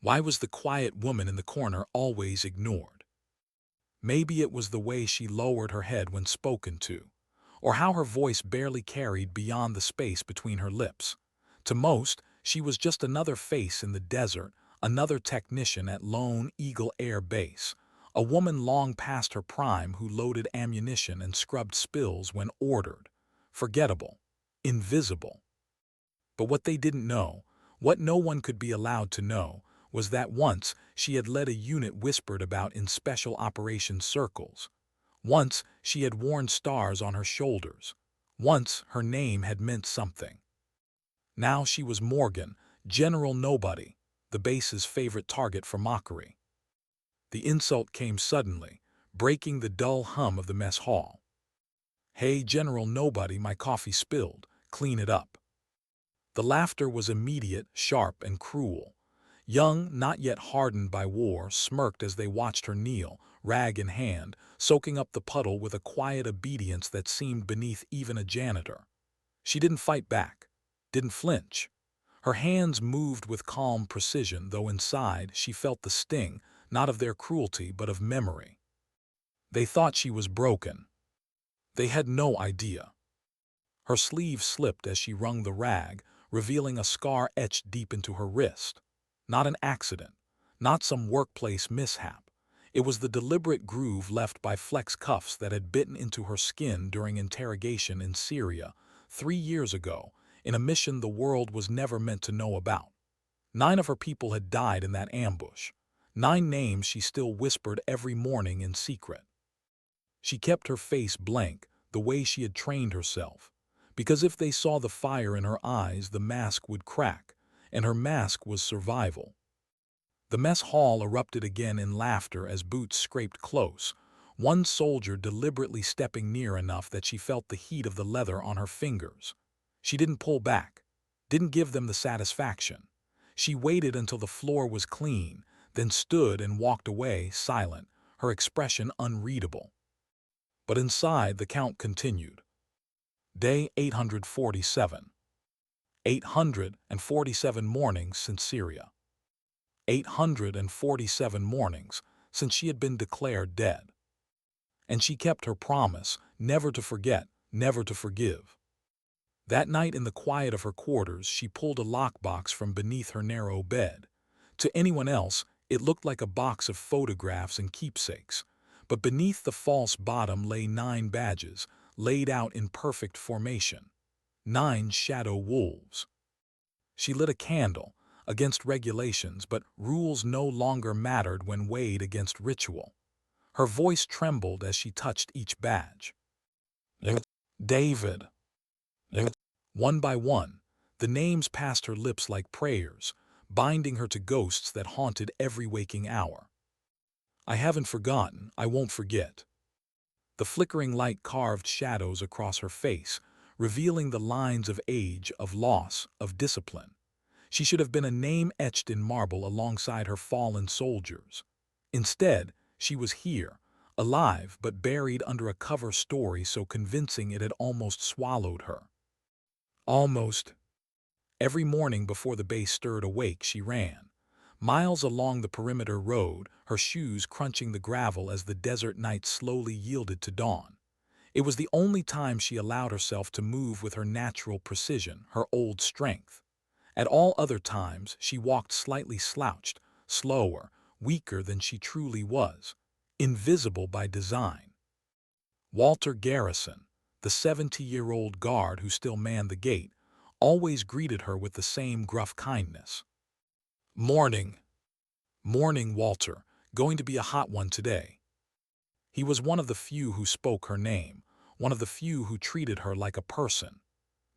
Why was the quiet woman in the corner always ignored? Maybe it was the way she lowered her head when spoken to, or how her voice barely carried beyond the space between her lips. To most, she was just another face in the desert, another technician at Lone Eagle Air Base, a woman long past her prime who loaded ammunition and scrubbed spills when ordered. Forgettable. Invisible. But what they didn't know, what no one could be allowed to know, was that once she had led a unit whispered about in special operations circles. Once she had worn stars on her shoulders. Once her name had meant something. Now she was Morgan, General Nobody, the base's favorite target for mockery. The insult came suddenly, breaking the dull hum of the mess hall. "Hey, General Nobody, my coffee spilled. Clean it up." The laughter was immediate, sharp, and cruel. Young, not yet hardened by war, smirked as they watched her kneel, rag in hand, soaking up the puddle with a quiet obedience that seemed beneath even a janitor. She didn't fight back, didn't flinch. Her hands moved with calm precision, though inside she felt the sting, not of their cruelty but of memory. They thought she was broken. They had no idea. Her sleeve slipped as she wrung the rag, revealing a scar etched deep into her wrist. Not an accident, not some workplace mishap. It was the deliberate groove left by flex cuffs that had bitten into her skin during interrogation in Syria 3 years ago, in a mission the world was never meant to know about. 9 of her people had died in that ambush. 9 names she still whispered every morning in secret. She kept her face blank, the way she had trained herself, because if they saw the fire in her eyes, the mask would crack, and her mask was survival. The mess hall erupted again in laughter as boots scraped close, one soldier deliberately stepping near enough that she felt the heat of the leather on her fingers. She didn't pull back, didn't give them the satisfaction. She waited until the floor was clean, then stood and walked away, silent, her expression unreadable. But inside, the count continued. Day 847. 847 mornings since Syria. 847 mornings since she had been declared dead. And she kept her promise, never to forget, never to forgive. That night in the quiet of her quarters, she pulled a lockbox from beneath her narrow bed. To anyone else, it looked like a box of photographs and keepsakes, but beneath the false bottom lay 9 badges, laid out in perfect formation. 9 shadow wolves. She lit a candle, against regulations, but rules no longer mattered when weighed against ritual. Her voice trembled as she touched each badge. David. One by one, the names passed her lips like prayers, binding her to ghosts that haunted every waking hour. I haven't forgotten, I won't forget. The flickering light carved shadows across her face, revealing the lines of age, of loss, of discipline. She should have been a name etched in marble alongside her fallen soldiers. Instead, she was here, alive but buried under a cover story so convincing it had almost swallowed her. Almost. Every morning before the base stirred awake, she ran. Miles along the perimeter road, her shoes crunching the gravel as the desert night slowly yielded to dawn. It was the only time she allowed herself to move with her natural precision, her old strength. At all other times, she walked slightly slouched, slower, weaker than she truly was, invisible by design. Walter Garrison, the 70-year-old guard who still manned the gate, always greeted her with the same gruff kindness. "Morning. Morning, Walter. Going to be a hot one today." He was one of the few who spoke her name, one of the few who treated her like a person.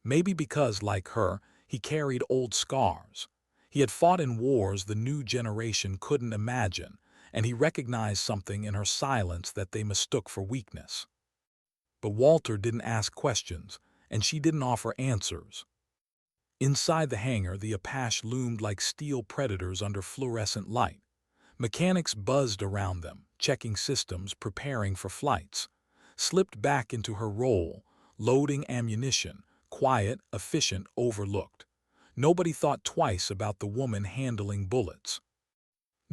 Maybe because, like her, he carried old scars. He had fought in wars the new generation couldn't imagine, and he recognized something in her silence that they mistook for weakness. But Walter didn't ask questions, and she didn't offer answers. Inside the hangar, the Apache loomed like steel predators under fluorescent light. Mechanics buzzed around them, checking systems, preparing for flights. Slipped back into her role, loading ammunition, quiet, efficient, overlooked. Nobody thought twice about the woman handling bullets.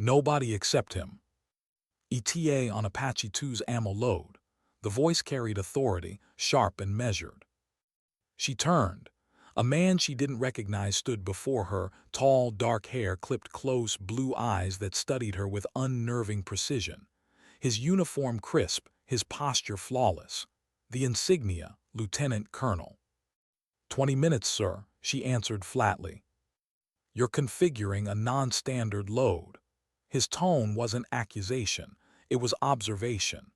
Nobody except him. ETA on Apache 2's ammo load. The voice carried authority, sharp and measured. She turned. A man she didn't recognize stood before her, tall, dark hair clipped close, blue eyes that studied her with unnerving precision. His uniform crisp, his posture flawless. The insignia, Lieutenant Colonel. 20 minutes, sir, she answered flatly. You're configuring a non-standard load. His tone wasn't accusation, it was observation.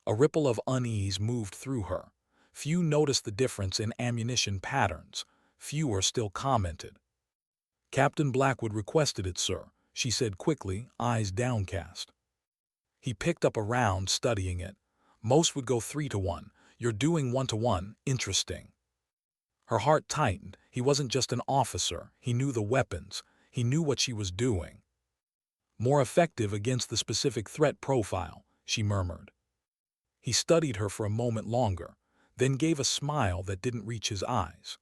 A ripple of unease moved through her. Few noticed the difference in ammunition patterns. Fewer still commented. Captain Blackwood requested it, sir, she said quickly, eyes downcast. He picked up a round, studying it. Most would go 3-to-1. You're doing 1-to-1. Interesting. Her heart tightened. He wasn't just an officer. He knew the weapons. He knew what she was doing. More effective against the specific threat profile, she murmured. He studied her for a moment longer, then gave a smile that didn't reach his eyes.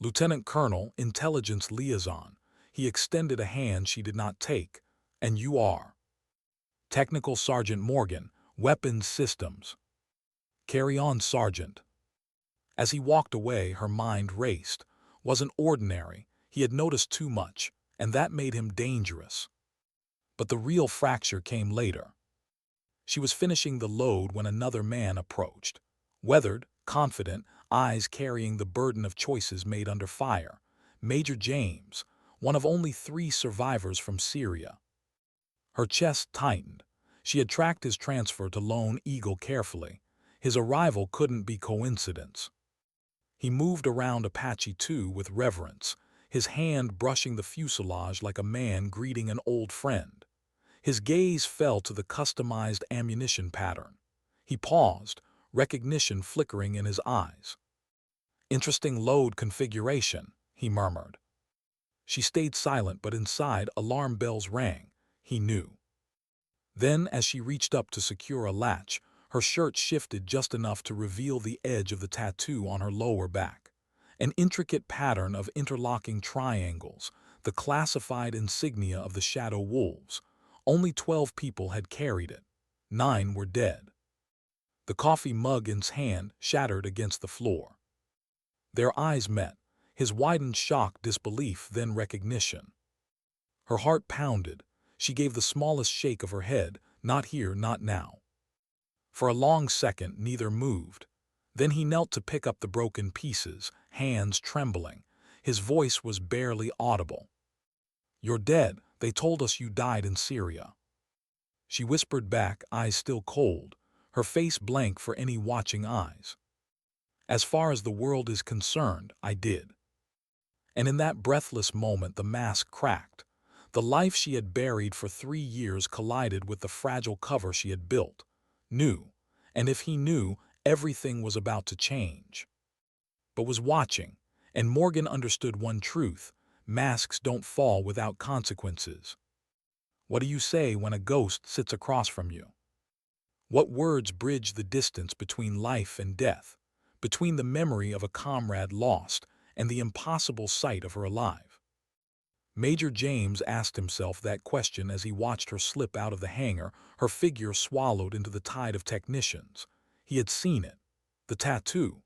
Lieutenant Colonel, Intelligence Liaison. He extended a hand she did not take. And you are? Technical Sergeant Morgan, Weapons Systems. Carry on, Sergeant. As he walked away, her mind raced. Wasn't ordinary. He had noticed too much, and that made him dangerous. But the real fracture came later. She was finishing the load when another man approached. Weathered, confident, eyes carrying the burden of choices made under fire. Major James, one of only 3 survivors from Syria. Her chest tightened. She had tracked his transfer to Lone Eagle carefully. His arrival couldn't be coincidence. He moved around Apache 2 with reverence, his hand brushing the fuselage like a man greeting an old friend. His gaze fell to the customized ammunition pattern. He paused, recognition flickering in his eyes. Interesting load configuration, he murmured. She stayed silent, but inside alarm bells rang. He knew. Then, as she reached up to secure a latch, her shirt shifted just enough to reveal the edge of the tattoo on her lower back. An intricate pattern of interlocking triangles, the classified insignia of the Shadow Wolves. Only 12 people had carried it. 9 were dead. The coffee mug in his hand shattered against the floor. Their eyes met, his widened shock, disbelief, then recognition. Her heart pounded. She gave the smallest shake of her head, not here, not now. For a long second, neither moved. Then he knelt to pick up the broken pieces, hands trembling. His voice was barely audible. You're dead. They told us you died in Syria. She whispered back, eyes still cold, her face blank for any watching eyes. As far as the world is concerned, I did. And in that breathless moment, the mask cracked. The life she had buried for 3 years collided with the fragile cover she had built. Knew, and if he knew, everything was about to change. But was watching, and Morgan understood one truth: masks don't fall without consequences. What do you say when a ghost sits across from you? What words bridge the distance between life and death, between the memory of a comrade lost and the impossible sight of her alive? Major James asked himself that question as he watched her slip out of the hangar, her figure swallowed into the tide of technicians. He had seen it. The tattoo.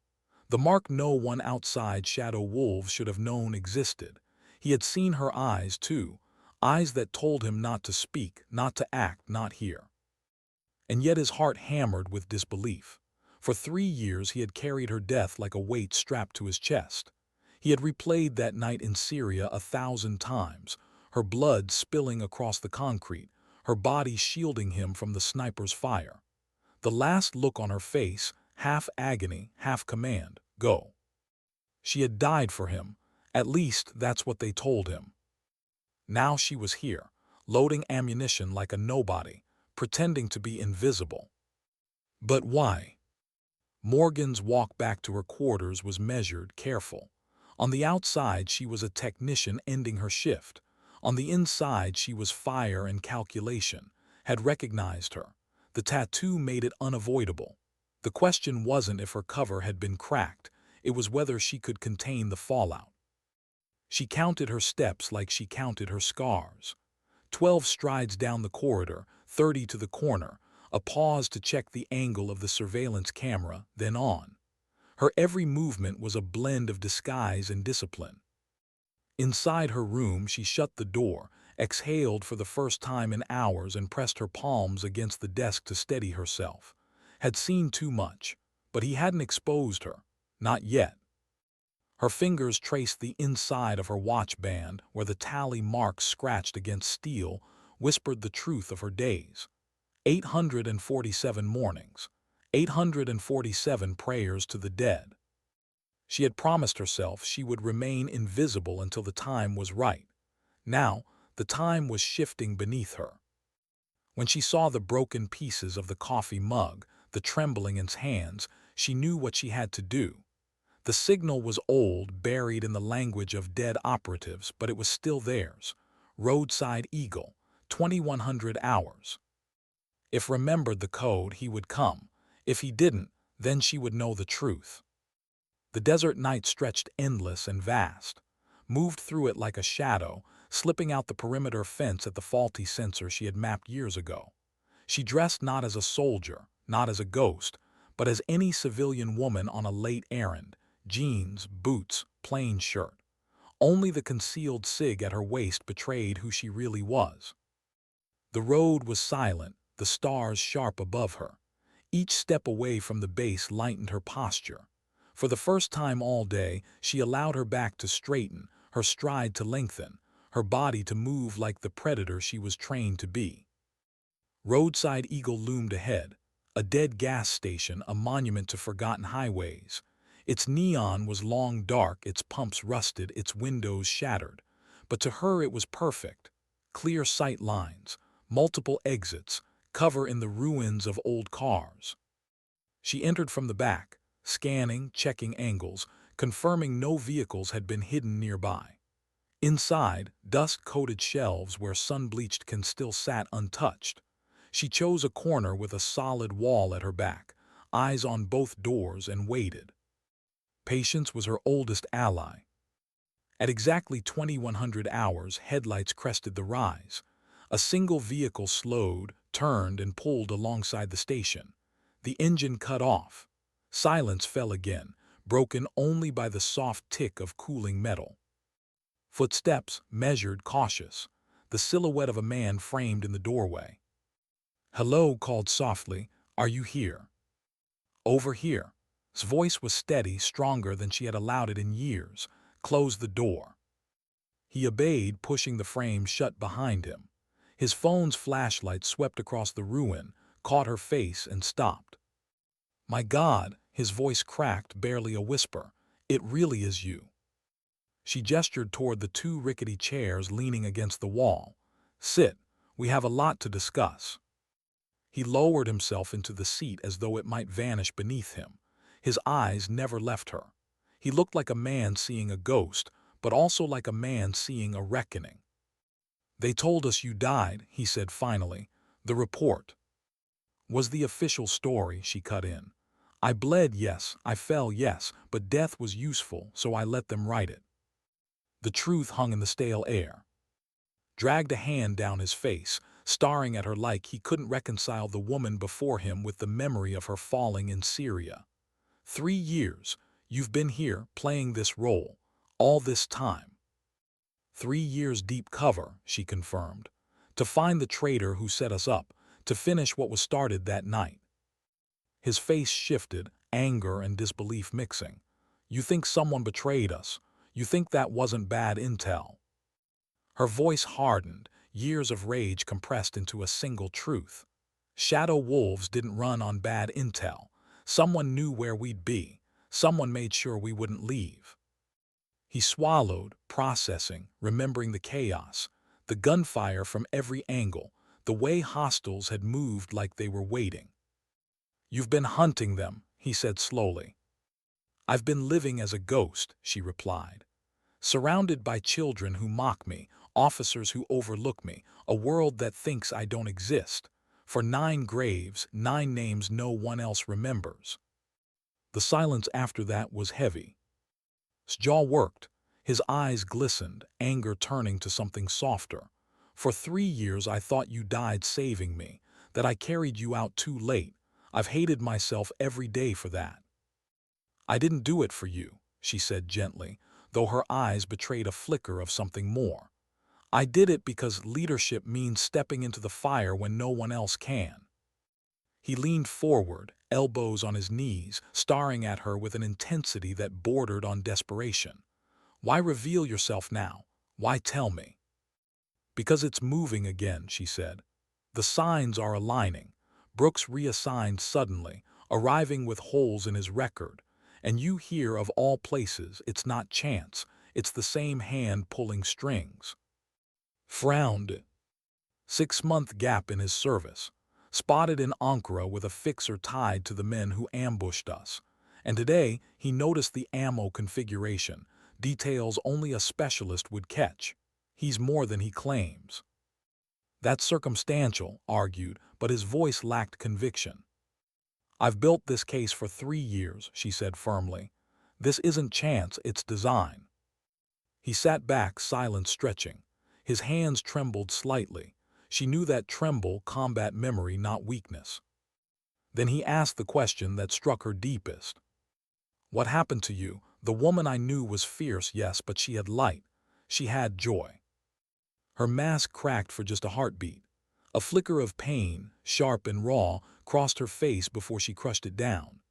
The mark no one outside Shadow Wolves should have known existed. He had seen her eyes, too, eyes that told him not to speak, not to act, not hear. And yet his heart hammered with disbelief. For 3 years he had carried her death like a weight strapped to his chest. He had replayed that night in Syria 1,000 times, her blood spilling across the concrete, her body shielding him from the sniper's fire. The last look on her face, half agony, half command, go. She had died for him, at least that's what they told him. Now she was here, loading ammunition like a nobody, pretending to be invisible. But why? Morgan's walk back to her quarters was measured, careful. On the outside, she was a technician ending her shift. On the inside, she was fire and calculation, had recognized her. The tattoo made it unavoidable. The question wasn't if her cover had been cracked, it was whether she could contain the fallout. She counted her steps like she counted her scars. 12 strides down the corridor, 30 to the corner, a pause to check the angle of the surveillance camera, then on. Her every movement was a blend of disguise and discipline. Inside her room, she shut the door, exhaled for the first time in hours and pressed her palms against the desk to steady herself. Had seen too much, but he hadn't exposed her. Not yet. Her fingers traced the inside of her watch band where the tally marks scratched against steel whispered the truth of her days. 847 mornings. 847 prayers to the dead. She had promised herself she would remain invisible until the time was right. Now, the time was shifting beneath her. When she saw the broken pieces of the coffee mug, the trembling in his hands, she knew what she had to do. The signal was old, buried in the language of dead operatives, but it was still theirs. Roadside Eagle, 2100 hours. If remembered the code, he would come. If he didn't, then she would know the truth. The desert night stretched endless and vast, moved through it like a shadow, slipping out the perimeter fence at the faulty sensor she had mapped years ago. She dressed not as a soldier, not as a ghost, but as any civilian woman on a late errand. Jeans, boots, plain shirt. Only the concealed cig at her waist betrayed who she really was. The road was silent, the stars sharp above her. Each step away from the base lightened her posture. For the first time all day, she allowed her back to straighten, her stride to lengthen, her body to move like the predator she was trained to be. Roadside Eagle loomed ahead, a dead gas station, a monument to forgotten highways. Its neon was long dark, its pumps rusted, its windows shattered. But to her it was perfect. Clear sight lines, multiple exits, cover in the ruins of old cars. She entered from the back, scanning, checking angles, confirming no vehicles had been hidden nearby. Inside, dust-coated shelves where sun-bleached can still sat untouched. She chose a corner with a solid wall at her back, eyes on both doors, and waited. Patience was her oldest ally. At exactly 2100 hours, headlights crested the rise. A single vehicle slowed, turned, and pulled alongside the station. The engine cut off. Silence fell again, broken only by the soft tick of cooling metal. Footsteps, measured, cautious. The silhouette of a man framed in the doorway. "Hello," called softly. "Are you here?" "Over here." His voice was steady, stronger than she had allowed it in years. "Close the door." He obeyed, pushing the frame shut behind him. His phone's flashlight swept across the ruin, caught her face, and stopped. "My God," his voice cracked, barely a whisper. "It really is you." She gestured toward the two rickety chairs leaning against the wall. "Sit. We have a lot to discuss." He lowered himself into the seat as though it might vanish beneath him. His eyes never left her. He looked like a man seeing a ghost, but also like a man seeing a reckoning. "They told us you died," he said finally. "The report was the official story," she cut in. "I bled, yes, I fell, yes, but death was useful, so I let them write it." The truth hung in the stale air. Dragged a hand down his face, staring at her like he couldn't reconcile the woman before him with the memory of her falling in Syria. 3 years, you've been here, playing this role, all this time. 3 years deep cover, she confirmed. To find the traitor who set us up, to finish what was started that night. His face shifted, anger and disbelief mixing. "You think someone betrayed us. You think that wasn't bad intel." Her voice hardened, years of rage compressed into a single truth. "Shadow wolves didn't run on bad intel. Someone knew where we'd be. Someone made sure we wouldn't leave." He swallowed, processing, remembering the chaos, the gunfire from every angle, the way hostiles had moved like they were waiting. "You've been hunting them," he said slowly. "I've been living as a ghost," she replied. "Surrounded by children who mock me, officers who overlook me, a world that thinks I don't exist. For 9 graves, 9 names no one else remembers." The silence after that was heavy. His jaw worked, his eyes glistened, anger turning to something softer. For 3 years I thought you died saving me, that I carried you out too late. I've hated myself every day for that. I didn't do it for you, she said gently, though her eyes betrayed a flicker of something more. I did it because leadership means stepping into the fire when no one else can. He leaned forward, elbows on his knees, staring at her with an intensity that bordered on desperation. Why reveal yourself now? Why tell me? Because it's moving again, she said. The signs are aligning. Brooks reassigned suddenly, arriving with holes in his record. And you hear of all places, it's not chance, it's the same hand pulling strings. Frowned. 6-month gap in his service. Spotted in Ankara with a fixer tied to the men who ambushed us. And today, he noticed the ammo configuration, details only a specialist would catch. He's more than he claims. That's circumstantial, argued, but his voice lacked conviction. I've built this case for 3 years, she said firmly. This isn't chance, it's design. He sat back, silent, stretching. His hands trembled slightly. She knew that tremble combat memory, not weakness. Then he asked the question that struck her deepest. What happened to you? The woman I knew was fierce, yes, but she had light. She had joy. Her mask cracked for just a heartbeat. A flicker of pain, sharp and raw, crossed her face before she crushed it down.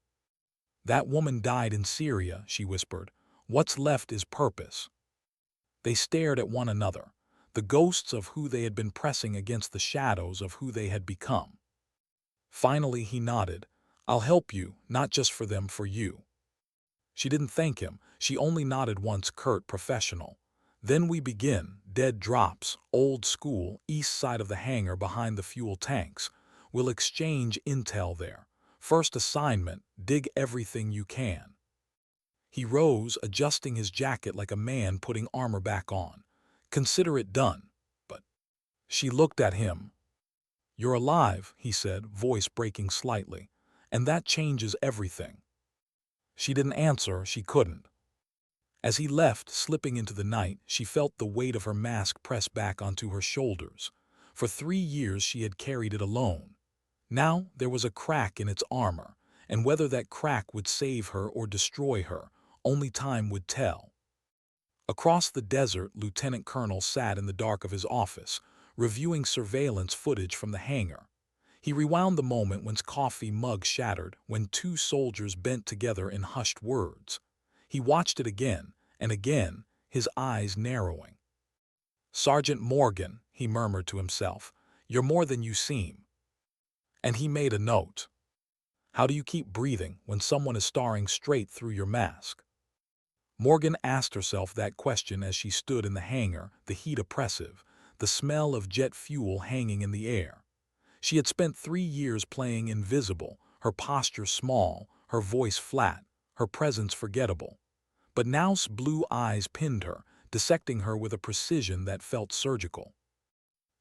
That woman died in Syria, she whispered. What's left is purpose. They stared at one another, the ghosts of who they had been pressing against the shadows of who they had become. Finally he nodded. I'll help you, not just for them, for you. She didn't thank him. She only nodded once, curt, professional. Then we begin, dead drops, old school, east side of the hangar behind the fuel tanks. We'll exchange intel there. First assignment, dig everything you can. He rose, adjusting his jacket like a man putting armor back on. Consider it done. But she looked at him. You're alive, he said, voice breaking slightly. And that changes everything. She didn't answer, she couldn't. As he left, slipping into the night, she felt the weight of her mask press back onto her shoulders. For 3 years she had carried it alone. Now there was a crack in its armor, and whether that crack would save her or destroy her, only time would tell. Across the desert, Lieutenant Colonel sat in the dark of his office, reviewing surveillance footage from the hangar. He rewound the moment when his coffee mug shattered, when 2 soldiers bent together in hushed words. He watched it again, and again, his eyes narrowing. Sergeant Morgan, he murmured to himself, you're more than you seem. And he made a note. How do you keep breathing when someone is staring straight through your mask? Morgan asked herself that question as she stood in the hangar, the heat oppressive, the smell of jet fuel hanging in the air. She had spent 3 years playing invisible, her posture small, her voice flat, her presence forgettable. But now's blue eyes pinned her, dissecting her with a precision that felt surgical.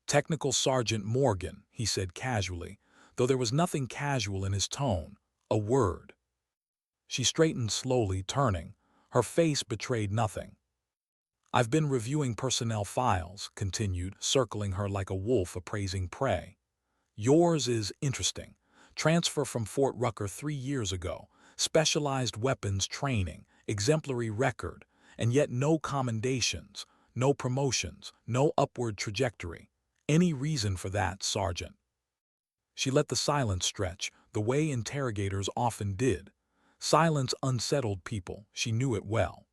Technical Sergeant Morgan, he said casually, though there was nothing casual in his tone, a word. She straightened slowly, turning. Her face betrayed nothing. I've been reviewing personnel files, continued, circling her like a wolf appraising prey. Yours is interesting. Transfer from Fort Rucker 3 years ago, specialized weapons training, exemplary record, and yet no commendations, no promotions, no upward trajectory. Any reason for that, Sergeant? She let the silence stretch, the way interrogators often did. Silence unsettled people, she knew it well.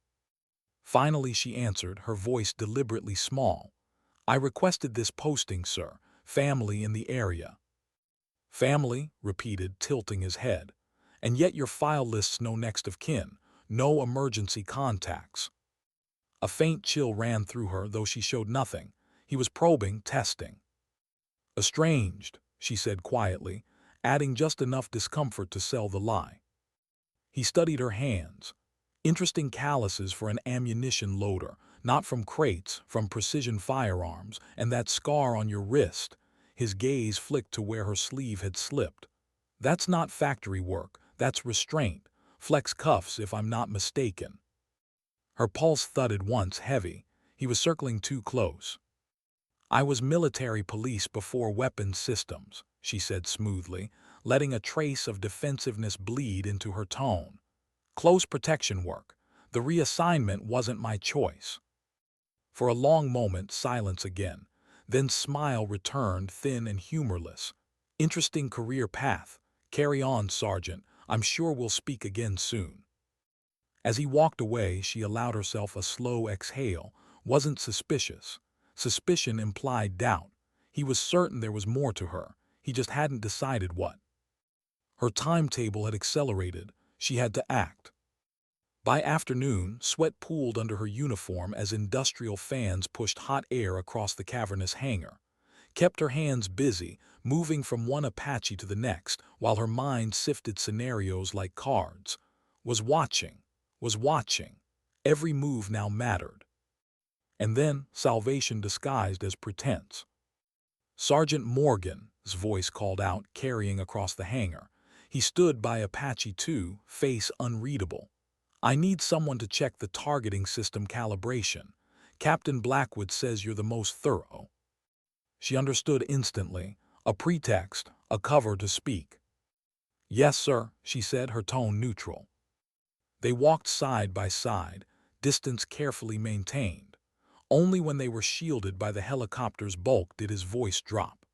Finally she answered, her voice deliberately small. I requested this posting, sir. Family in the area. Family, repeated, tilting his head. And yet your file lists no next of kin, no emergency contacts. A faint chill ran through her, though she showed nothing. He was probing, testing. Estranged, she said quietly, adding just enough discomfort to sell the lie. He studied her hands. Interesting calluses for an ammunition loader, not from crates, from precision firearms, and that scar on your wrist. His gaze flicked to where her sleeve had slipped. That's not factory work, that's restraint. Flex cuffs, if I'm not mistaken. Her pulse thudded once, heavy. He was circling too close. I was military police before weapons systems, she said smoothly, letting a trace of defensiveness bleed into her tone. Close protection work. The reassignment wasn't my choice. For a long moment, silence again. Then smile returned, thin and humorless. Interesting career path. Carry on, Sergeant. I'm sure we'll speak again soon. As he walked away, she allowed herself a slow exhale. Wasn't suspicious. Suspicion implied doubt. He was certain there was more to her. He just hadn't decided what. Her timetable had accelerated. She had to act. By afternoon, sweat pooled under her uniform as industrial fans pushed hot air across the cavernous hangar. Kept her hands busy, moving from one Apache to the next, while her mind sifted scenarios like cards. Was watching. Every move now mattered. And then, salvation disguised as pretense. Sergeant Morgan's voice called out, carrying across the hangar. He stood by Apache 2, face unreadable. I need someone to check the targeting system calibration. Captain Blackwood says you're the most thorough. She understood instantly. A pretext, a cover to speak. Yes, sir, she said, her tone neutral. They walked side by side, distance carefully maintained. Only when they were shielded by the helicopter's bulk did his voice drop.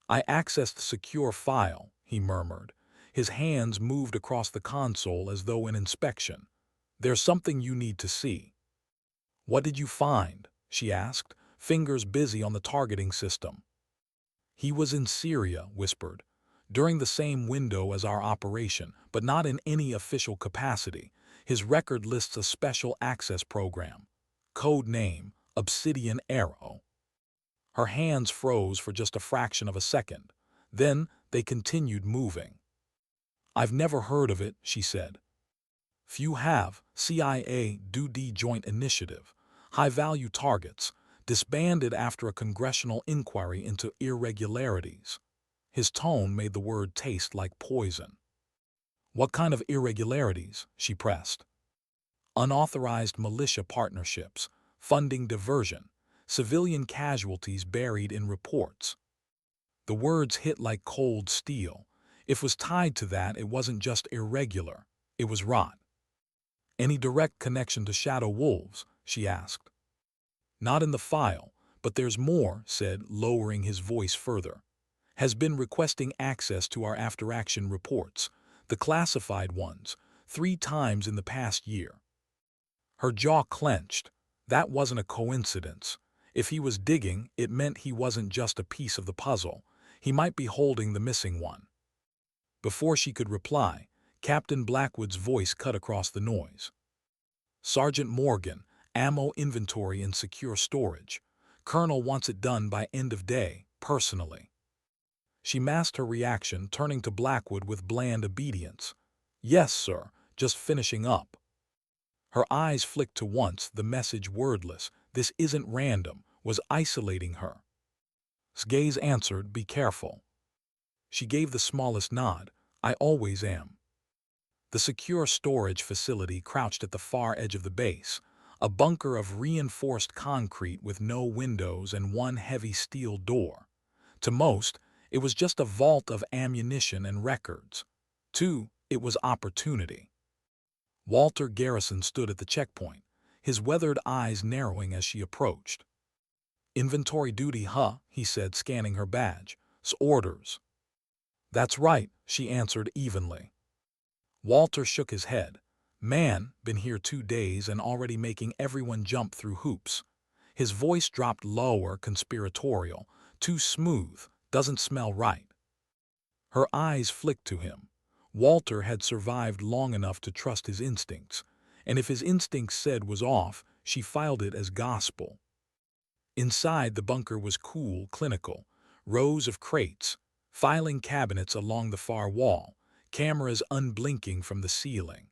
I accessed secure file, he murmured. His hands moved across the console as though in inspection. There's something you need to see. What did you find? She asked, fingers busy on the targeting system. He was in Syria, whispered, during the same window as our operation, but not in any official capacity. His record lists a special access program. Code name, Obsidian Arrow. Her hands froze for just a fraction of a second. Then they continued moving. I've never heard of it, she said. Few have. CIA DoD Joint Initiative. High-value targets. Disbanded after a congressional inquiry into irregularities. His tone made the word taste like poison. What kind of irregularities? She pressed. Unauthorized militia partnerships, funding diversion, civilian casualties buried in reports. The words hit like cold steel. If it was tied to that, it wasn't just irregular, it was rot. Any direct connection to Shadow Wolves? She asked. Not in the file, but there's more, said, lowering his voice further. Has been requesting access to our after-action reports, the classified ones, 3 times in the past year. Her jaw clenched. That wasn't a coincidence. If he was digging, it meant he wasn't just a piece of the puzzle. He might be holding the missing one. Before she could reply, Captain Blackwood's voice cut across the noise. Sergeant Morgan, ammo inventory and secure storage. Colonel wants it done by end of day, personally. She masked her reaction, turning to Blackwood with bland obedience. Yes, sir, just finishing up. Her eyes flicked to once, the message wordless, this isn't random, was isolating her. His gaze answered, be careful. She gave the smallest nod, I always am. The secure storage facility crouched at the far edge of the base, a bunker of reinforced concrete with no windows and one heavy steel door. To most, it was just a vault of ammunition and records. To, it was opportunity. Walter Garrison stood at the checkpoint, his weathered eyes narrowing as she approached. Inventory duty, huh? He said, scanning her badge. Orders. That's right, she answered evenly. Walter shook his head. Man, been here 2 days and already making everyone jump through hoops. His voice dropped lower, conspiratorial. Too smooth, doesn't smell right. Her eyes flicked to him. Walter had survived long enough to trust his instincts, and if his instincts said was off, she filed it as gospel. Inside, the bunker was cool, clinical. Rows of crates, filing cabinets along the far wall, cameras unblinking from the ceiling.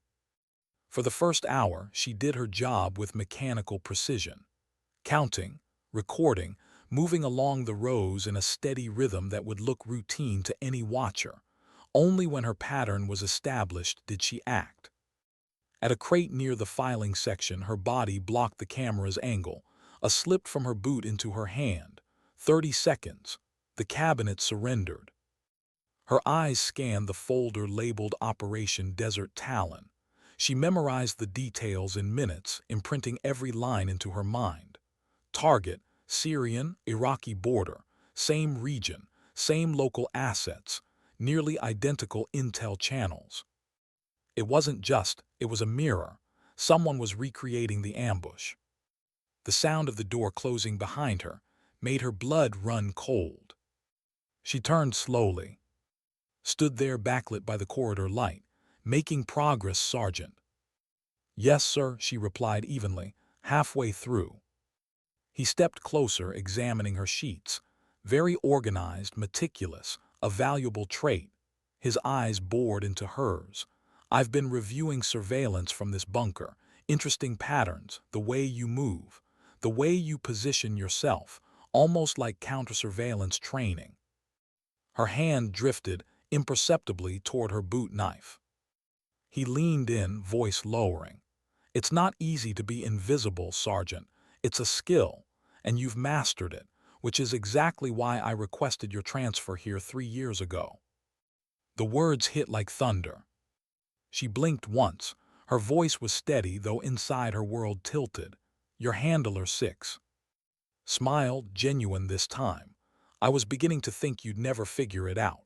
For the first hour, she did her job with mechanical precision. Counting, recording, moving along the rows in a steady rhythm that would look routine to any watcher. Only when her pattern was established did she act. At a crate near the filing section, her body blocked the camera's angle. A slip from her boot into her hand. 30 seconds. The cabinet surrendered. Her eyes scanned the folder labeled Operation Desert Talon. She memorized the details in minutes, imprinting every line into her mind. Target, Syrian, Iraqi border, same region, same local assets, nearly identical intel channels. It wasn't just, it was a mirror. Someone was recreating the ambush. The sound of the door closing behind her made her blood run cold. She turned slowly, stood there backlit by the corridor light. "Making progress, Sergeant." "Yes, sir," she replied evenly, halfway through. He stepped closer, examining her sheets. Very organized, meticulous, a valuable trait. His eyes bored into hers. "I've been reviewing surveillance from this bunker. Interesting patterns, the way you move, the way you position yourself, almost like counter-surveillance training." Her hand drifted imperceptibly toward her boot knife. He leaned in, voice lowering. "It's not easy to be invisible, Sergeant. It's a skill, and you've mastered it, which is exactly why I requested your transfer here 3 years ago." The words hit like thunder. She blinked once. Her voice was steady, though inside her world tilted. "Your handler 6. Smiled, genuine this time. "I was beginning to think you'd never figure it out."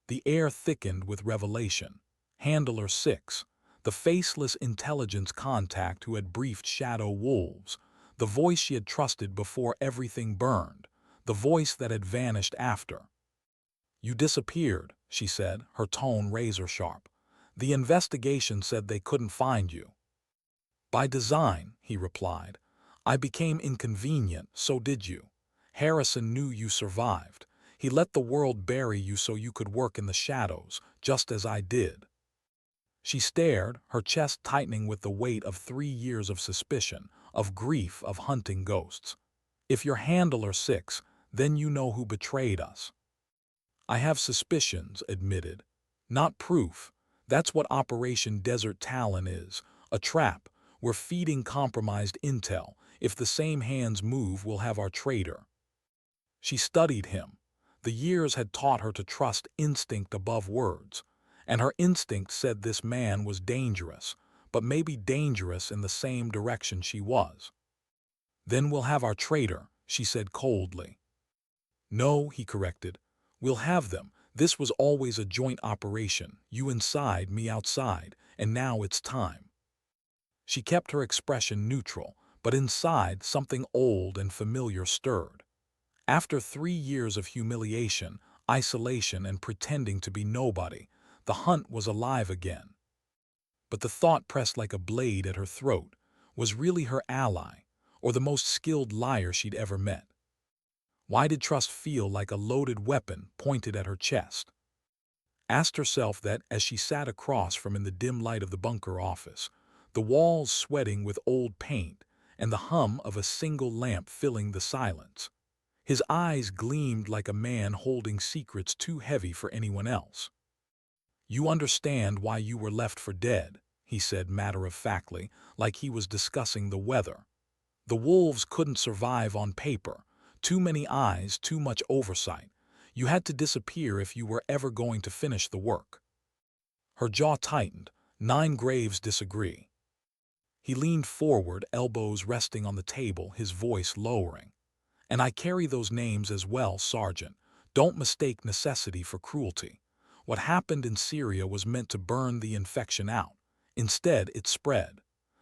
The air thickened with revelation. Handler 6, the faceless intelligence contact who had briefed Shadow Wolves, the voice she had trusted before everything burned, the voice that had vanished after. "You disappeared," she said, her tone razor-sharp. "The investigation said they couldn't find you." "By design," he replied. "I became inconvenient, so did you. Harrison knew you survived. He let the world bury you so you could work in the shadows, just as I did." She stared, her chest tightening with the weight of 3 years of suspicion, of grief, of hunting ghosts. "If your handler 6, then you know who betrayed us." "I have suspicions," admitted. "Not proof. That's what Operation Desert Talon is. A trap. We're feeding compromised intel. If the same hands move, we'll have our traitor." She studied him. The years had taught her to trust instinct above words, and her instinct said this man was dangerous, but maybe dangerous in the same direction she was. "Then we'll have our traitor," she said coldly. "No," he corrected. "We'll have them. This was always a joint operation, you inside, me outside, and now it's time." She kept her expression neutral, but inside something old and familiar stirred. After 3 years of humiliation, isolation, and pretending to be nobody, the hunt was alive again. But the thought pressed like a blade at her throat. Was really her ally, or the most skilled liar she'd ever met? Why did trust feel like a loaded weapon pointed at her chest? Asked herself that as she sat across from in the dim light of the bunker office, the walls sweating with old paint and the hum of a single lamp filling the silence. His eyes gleamed like a man holding secrets too heavy for anyone else. "You understand why you were left for dead," he said matter-of-factly, like he was discussing the weather. "The wolves couldn't survive on paper. Too many eyes, too much oversight. You had to disappear if you were ever going to finish the work." Her jaw tightened. 9 graves disagree. He leaned forward, elbows resting on the table, his voice lowering. "And I carry those names as well, Sergeant. Don't mistake necessity for cruelty. What happened in Syria was meant to burn the infection out. Instead, it spread.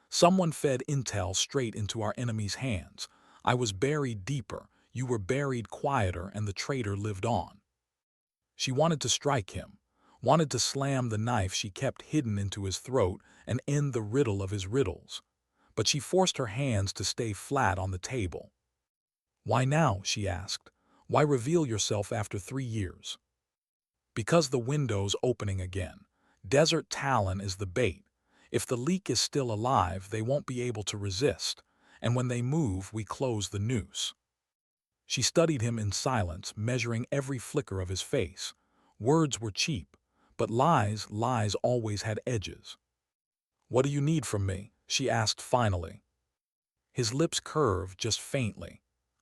Someone fed intel straight into our enemy's hands. I was buried deeper, you were buried quieter, and the traitor lived on." She wanted to strike him, wanted to slam the knife she kept hidden into his throat and end the riddle of his riddles. But she forced her hands to stay flat on the table. "Why now?" she asked. "Why reveal yourself after 3 years?" "Because the window's opening again. Desert Talon is the bait. If the leak is still alive, they won't be able to resist. And when they move, we close the noose." She studied him in silence, measuring every flicker of his face. Words were cheap, but lies always had edges. "What do you need from me?" she asked finally. His lips curved just faintly.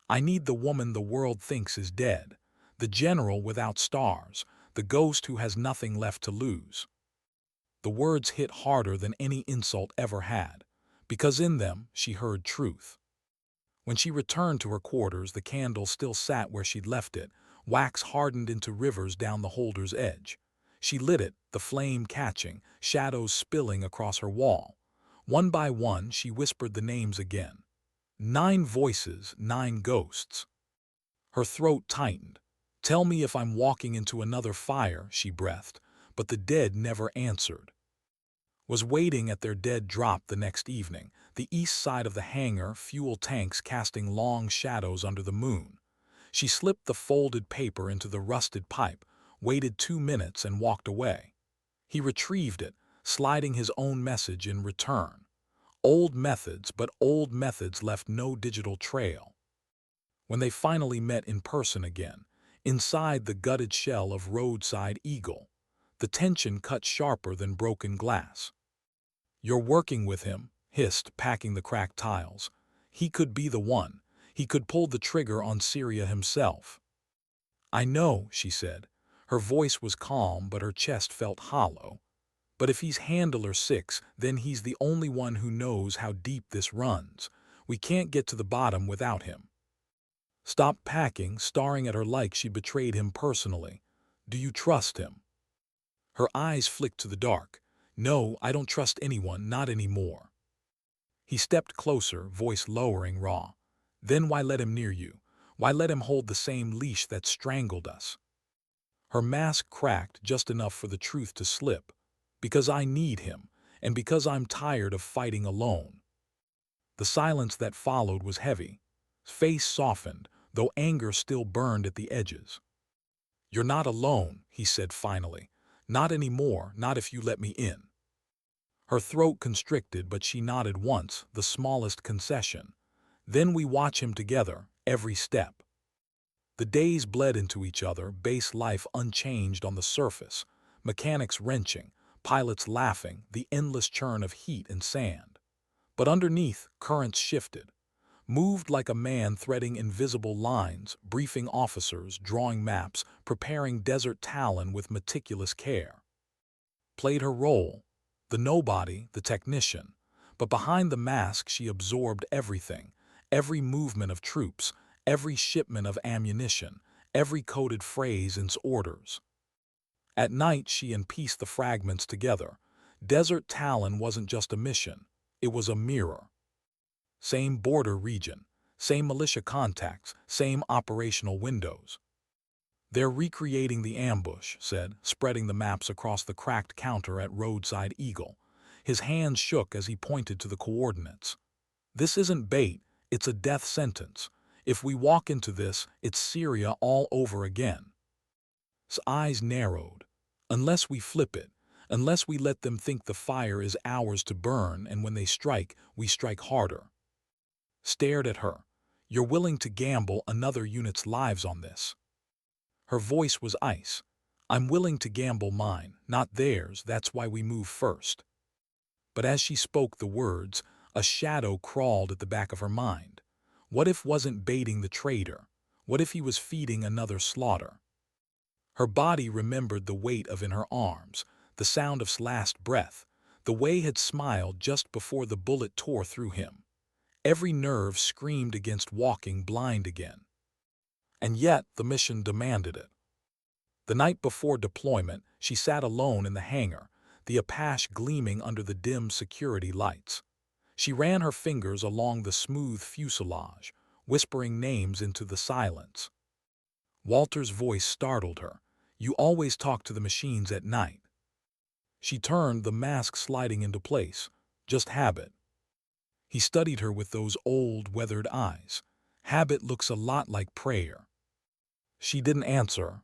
I need the woman the world thinks is dead, the general without stars, the ghost who has nothing left to lose. The words hit harder than any insult ever had, because in them she heard truth. When she returned to her quarters, the candle still sat where she'd left it, wax hardened into rivers down the holder's edge. She lit it, the flame catching, shadows spilling across her wall. One by one, she whispered the names again. 9 voices, 9 ghosts. Her throat tightened. Tell me if I'm walking into another fire, she breathed, but the dead never answered. Was waiting at their dead drop the next evening, the east side of the hangar, fuel tanks casting long shadows under the moon. She slipped the folded paper into the rusted pipe, waited 2 minutes and walked away. He retrieved it, sliding his own message in return. Old methods, but old methods left no digital trail. When they finally met in person again, inside the gutted shell of Roadside Eagle, the tension cut sharper than broken glass. You're working with him, hissed, packing the cracked tiles. He could be the one. He could pull the trigger on Syria himself. I know, she said. Her voice was calm, but her chest felt hollow. But if he's Handler 6, then he's the only one who knows how deep this runs. We can't get to the bottom without him. Stopped packing, staring at her like she betrayed him personally. Do you trust him? Her eyes flicked to the dark. No, I don't trust anyone, not anymore. He stepped closer, voice lowering, raw. Then why let him near you? Why let him hold the same leash that strangled us? Her mask cracked just enough for the truth to slip. Because I need him, and because I'm tired of fighting alone. The silence that followed was heavy. His face softened, though anger still burned at the edges. You're not alone, he said finally. Not anymore, not if you let me in. Her throat constricted, but she nodded once, the smallest concession. Then we watch him together, every step. The days bled into each other, base life unchanged on the surface, mechanics wrenching, pilots laughing, the endless churn of heat and sand. But underneath, currents shifted, moved like a man threading invisible lines, briefing officers, drawing maps, preparing desert Talon with meticulous care. Played her role, the nobody, the technician, but behind the mask she absorbed everything, every movement of troops, every shipment of ammunition, every coded phrase in orders. At night she and pieced the fragments together. Desert Talon wasn't just a mission, it was a mirror. Same border region, same militia contacts, same operational windows. They're recreating the ambush, said, spreading the maps across the cracked counter at Roadside Eagle. His hands shook as he pointed to the coordinates. This isn't bait, it's a death sentence. If we walk into this, it's Syria all over again. His eyes narrowed. Unless we flip it, unless we let them think the fire is ours to burn, and when they strike, we strike harder. Stared at her. You're willing to gamble another unit's lives on this. Her voice was ice. I'm willing to gamble mine, not theirs, that's why we move first. But as she spoke the words, a shadow crawled at the back of her mind. What if wasn't baiting the traitor? What if he was feeding another slaughter? Her body remembered the weight of in her arms, the sound of his last breath, the way he had smiled just before the bullet tore through him. Every nerve screamed against walking blind again. And yet the mission demanded it. The night before deployment, she sat alone in the hangar, the Apache gleaming under the dim security lights. She ran her fingers along the smooth fuselage, whispering names into the silence. Walter's voice startled her. You always talk to the machines at night. She turned, the mask sliding into place. Just habit. He studied her with those old, weathered eyes. Habit looks a lot like prayer. She didn't answer.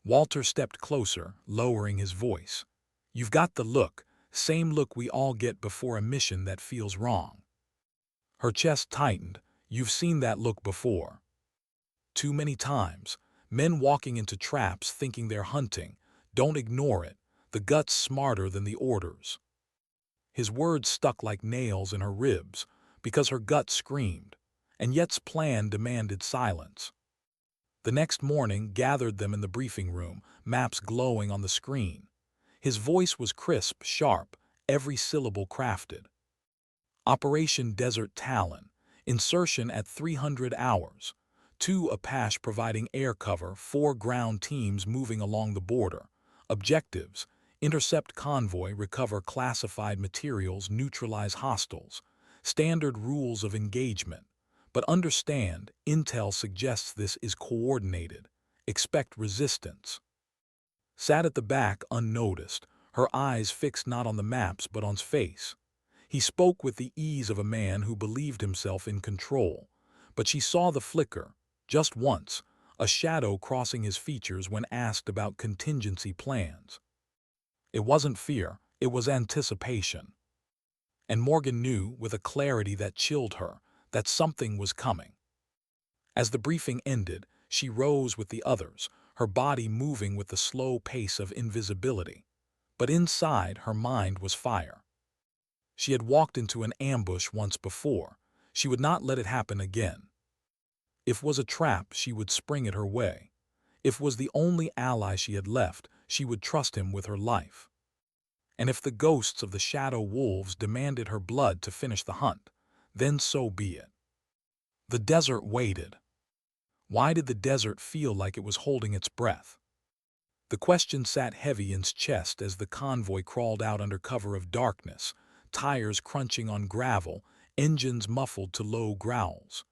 Walter stepped closer, lowering his voice. You've got the look, same look we all get before a mission that feels wrong. Her chest tightened. You've seen that look before. Too many times. Men walking into traps thinking they're hunting. Don't ignore it. The gut's smarter than the orders. His words stuck like nails in her ribs, because her gut screamed. and yet's plan demanded silence. The next morning gathered them in the briefing room, maps glowing on the screen. His voice was crisp, sharp, every syllable crafted. Operation Desert Talon, insertion at 300 hours. 2 Apache providing air cover, 4 ground teams moving along the border. Objectives: intercept convoy, recover classified materials, neutralize hostiles. Standard rules of engagement. But understand, intel suggests this is coordinated. Expect resistance. Sat at the back unnoticed, her eyes fixed not on the maps but on his face. He spoke with the ease of a man who believed himself in control, but she saw the flicker, just once, a shadow crossing his features when asked about contingency plans. It wasn't fear, it was anticipation. And Morgan knew, with a clarity that chilled her, that something was coming. As the briefing ended, she rose with the others, her body moving with the slow pace of invisibility. But inside, her mind was fire. She had walked into an ambush once before. She would not let it happen again. If was a trap, she would spring it her way. If was the only ally she had left, she would trust him with her life. And if the ghosts of the shadow wolves demanded her blood to finish the hunt, then so be it. The desert waited. Why did the desert feel like it was holding its breath? The question sat heavy in his chest as the convoy crawled out under cover of darkness, tires crunching on gravel, engines muffled to low growls.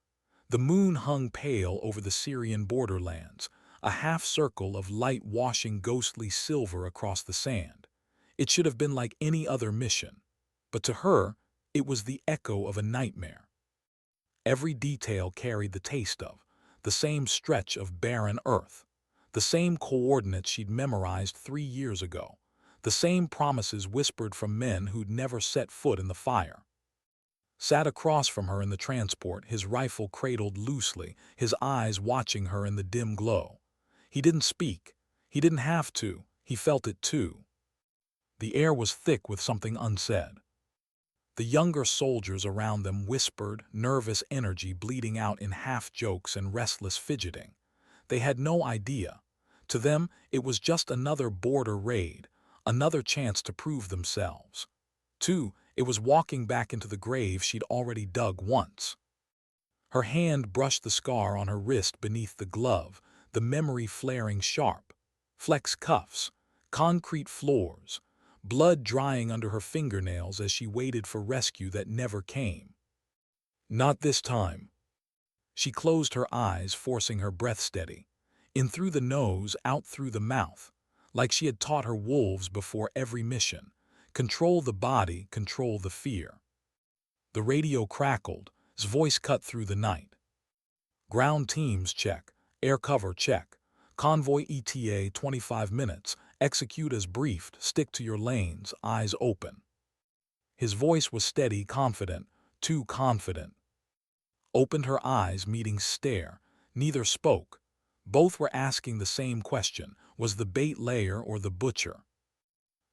The moon hung pale over the Syrian borderlands, a half-circle of light washing ghostly silver across the sand. It should have been like any other mission, but to her, it was the echo of a nightmare. Every detail carried the taste of the same stretch of barren earth, the same coordinates she'd memorized 3 years ago, the same promises whispered from men who'd never set foot in the fire. Sat across from her in the transport, his rifle cradled loosely, his eyes watching her in the dim glow. He didn't speak. He didn't have to. He felt it too. The air was thick with something unsaid. The younger soldiers around them whispered, nervous energy bleeding out in half-jokes and restless fidgeting. They had no idea. To them, it was just another border raid, another chance to prove themselves. Too, it was walking back into the grave she'd already dug once. Her hand brushed the scar on her wrist beneath the glove, the memory flaring sharp. Flex cuffs, concrete floors, blood drying under her fingernails as she waited for rescue that never came. Not this time. She closed her eyes, forcing her breath steady. In through the nose, out through the mouth, like she had taught her wolves before every mission. Control the body, control the fear. The radio crackled, his voice cut through the night. Ground teams check, air cover check, convoy ETA 25 minutes, execute as briefed, stick to your lanes, eyes open. His voice was steady, confident, too confident. Opened her eyes, meeting stare. Neither spoke. Both were asking the same question, was the bait layer or the butcher?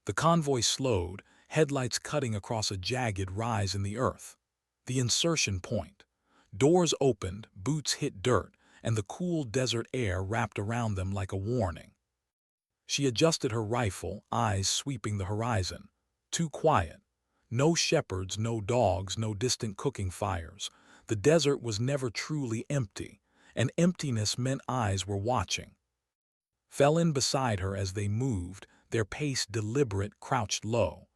The convoy slowed, headlights cutting across a jagged rise in the earth. The insertion point. Doors opened, boots hit dirt, and the cool desert air wrapped around them like a warning. She adjusted her rifle, eyes sweeping the horizon. Too quiet. No shepherds, no dogs, no distant cooking fires. The desert was never truly empty, and emptiness meant eyes were watching. Fell in beside her as they moved, their pace deliberate, crouched low.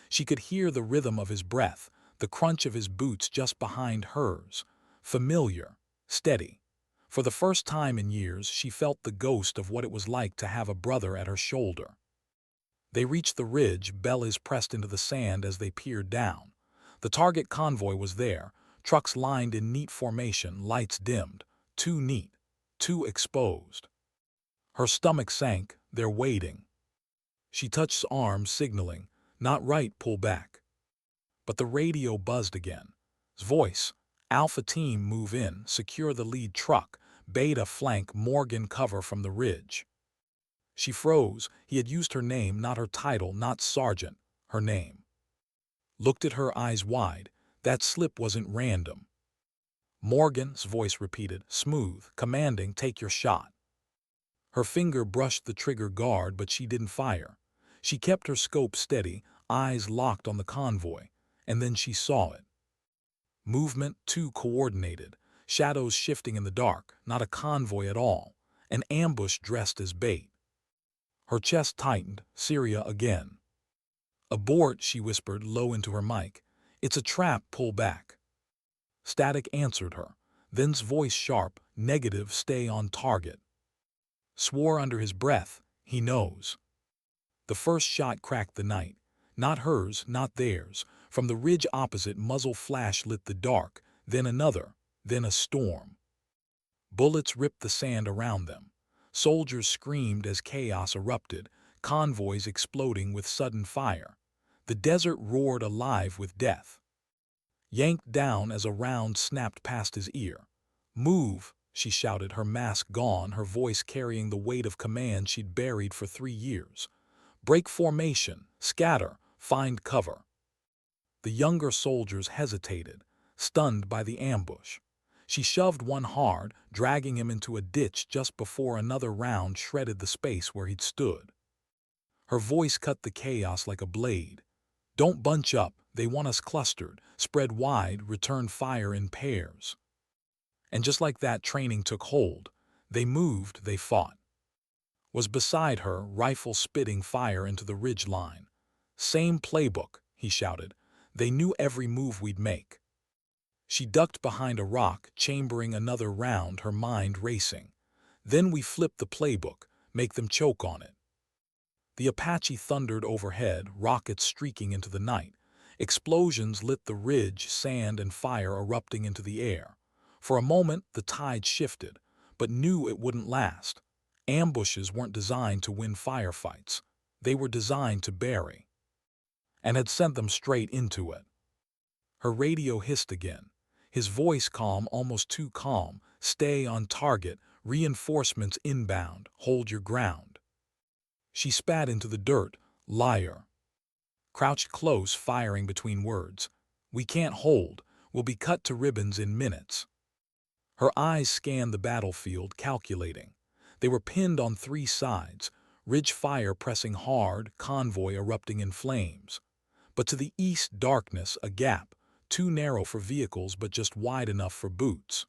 She could hear the rhythm of his breath, the crunch of his boots just behind hers. Familiar, steady. For the first time in years, she felt the ghost of what it was like to have a brother at her shoulder. They reached the ridge, bellies pressed into the sand as they peered down. The target convoy was there, trucks lined in neat formation, lights dimmed. Too neat, too exposed. Her stomach sank, they're waiting. She touched his arm, signaling, not right, pull back. But the radio buzzed again. His voice, Alpha team move in, secure the lead truck, Beta flank Morgan cover from the ridge. She froze. He had used her name, not her title, not sergeant, her name. Looked at her, eyes wide. That slip wasn't random. Morgan's voice repeated, smooth, commanding, take your shot. Her finger brushed the trigger guard, but she didn't fire. She kept her scope steady, eyes locked on the convoy, and then she saw it. Movement too coordinated, shadows shifting in the dark, not a convoy at all, an ambush dressed as bait. Her chest tightened, Syria again. Abort, she whispered low into her mic. It's a trap, pull back. Static answered her, then's voice sharp, negative, stay on target. Swore under his breath, he knows. The first shot cracked the night. Not hers, not theirs. From the ridge opposite, muzzle flash lit the dark, then another, then a storm. Bullets ripped the sand around them. Soldiers screamed as chaos erupted, convoys exploding with sudden fire. The desert roared alive with death. Yanked down as a round snapped past his ear. Move, she shouted, her mask gone, her voice carrying the weight of command she'd buried for 3 years. Break formation, scatter, find cover. The younger soldiers hesitated, stunned by the ambush. She shoved one hard, dragging him into a ditch just before another round shredded the space where he'd stood. Her voice cut the chaos like a blade. Don't bunch up, they want us clustered, spread wide, return fire in pairs. And just like that, training took hold. They moved, they fought. Was beside her, rifle spitting fire into the ridge line. Same playbook, he shouted. They knew every move we'd make. She ducked behind a rock, chambering another round, her mind racing. Then we flipped the playbook, make them choke on it. The Apache thundered overhead, rockets streaking into the night. Explosions lit the ridge, sand and fire erupting into the air. For a moment, the tide shifted, but knew it wouldn't last. Ambushes weren't designed to win firefights. They were designed to bury. And had sent them straight into it. Her radio hissed again. His voice calm, almost too calm. Stay on target, reinforcements inbound, hold your ground. She spat into the dirt, liar. Crouched close, firing between words. We can't hold, we'll be cut to ribbons in minutes. Her eyes scanned the battlefield, calculating. They were pinned on 3 sides, ridge fire pressing hard, convoy erupting in flames. But to the east, darkness, a gap, too narrow for vehicles but just wide enough for boots.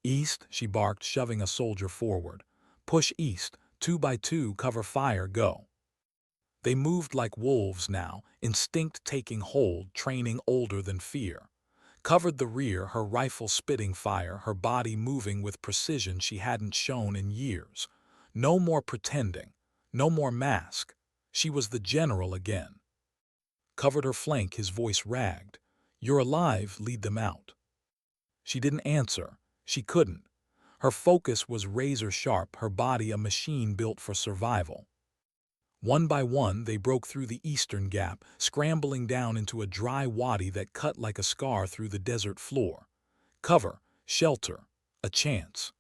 East, she barked, shoving a soldier forward. Push east, 2 by 2, cover fire, go. They moved like wolves now, instinct taking hold, training older than fear. Covered the rear, her rifle spitting fire, her body moving with precision she hadn't shown in years. No more pretending, no more mask. She was the general again. Covered her flank, his voice ragged. You're alive, lead them out. She didn't answer. She couldn't. Her focus was razor sharp, her body a machine built for survival. One by one, they broke through the eastern gap, scrambling down into a dry wadi that cut like a scar through the desert floor. Cover, shelter, a chance.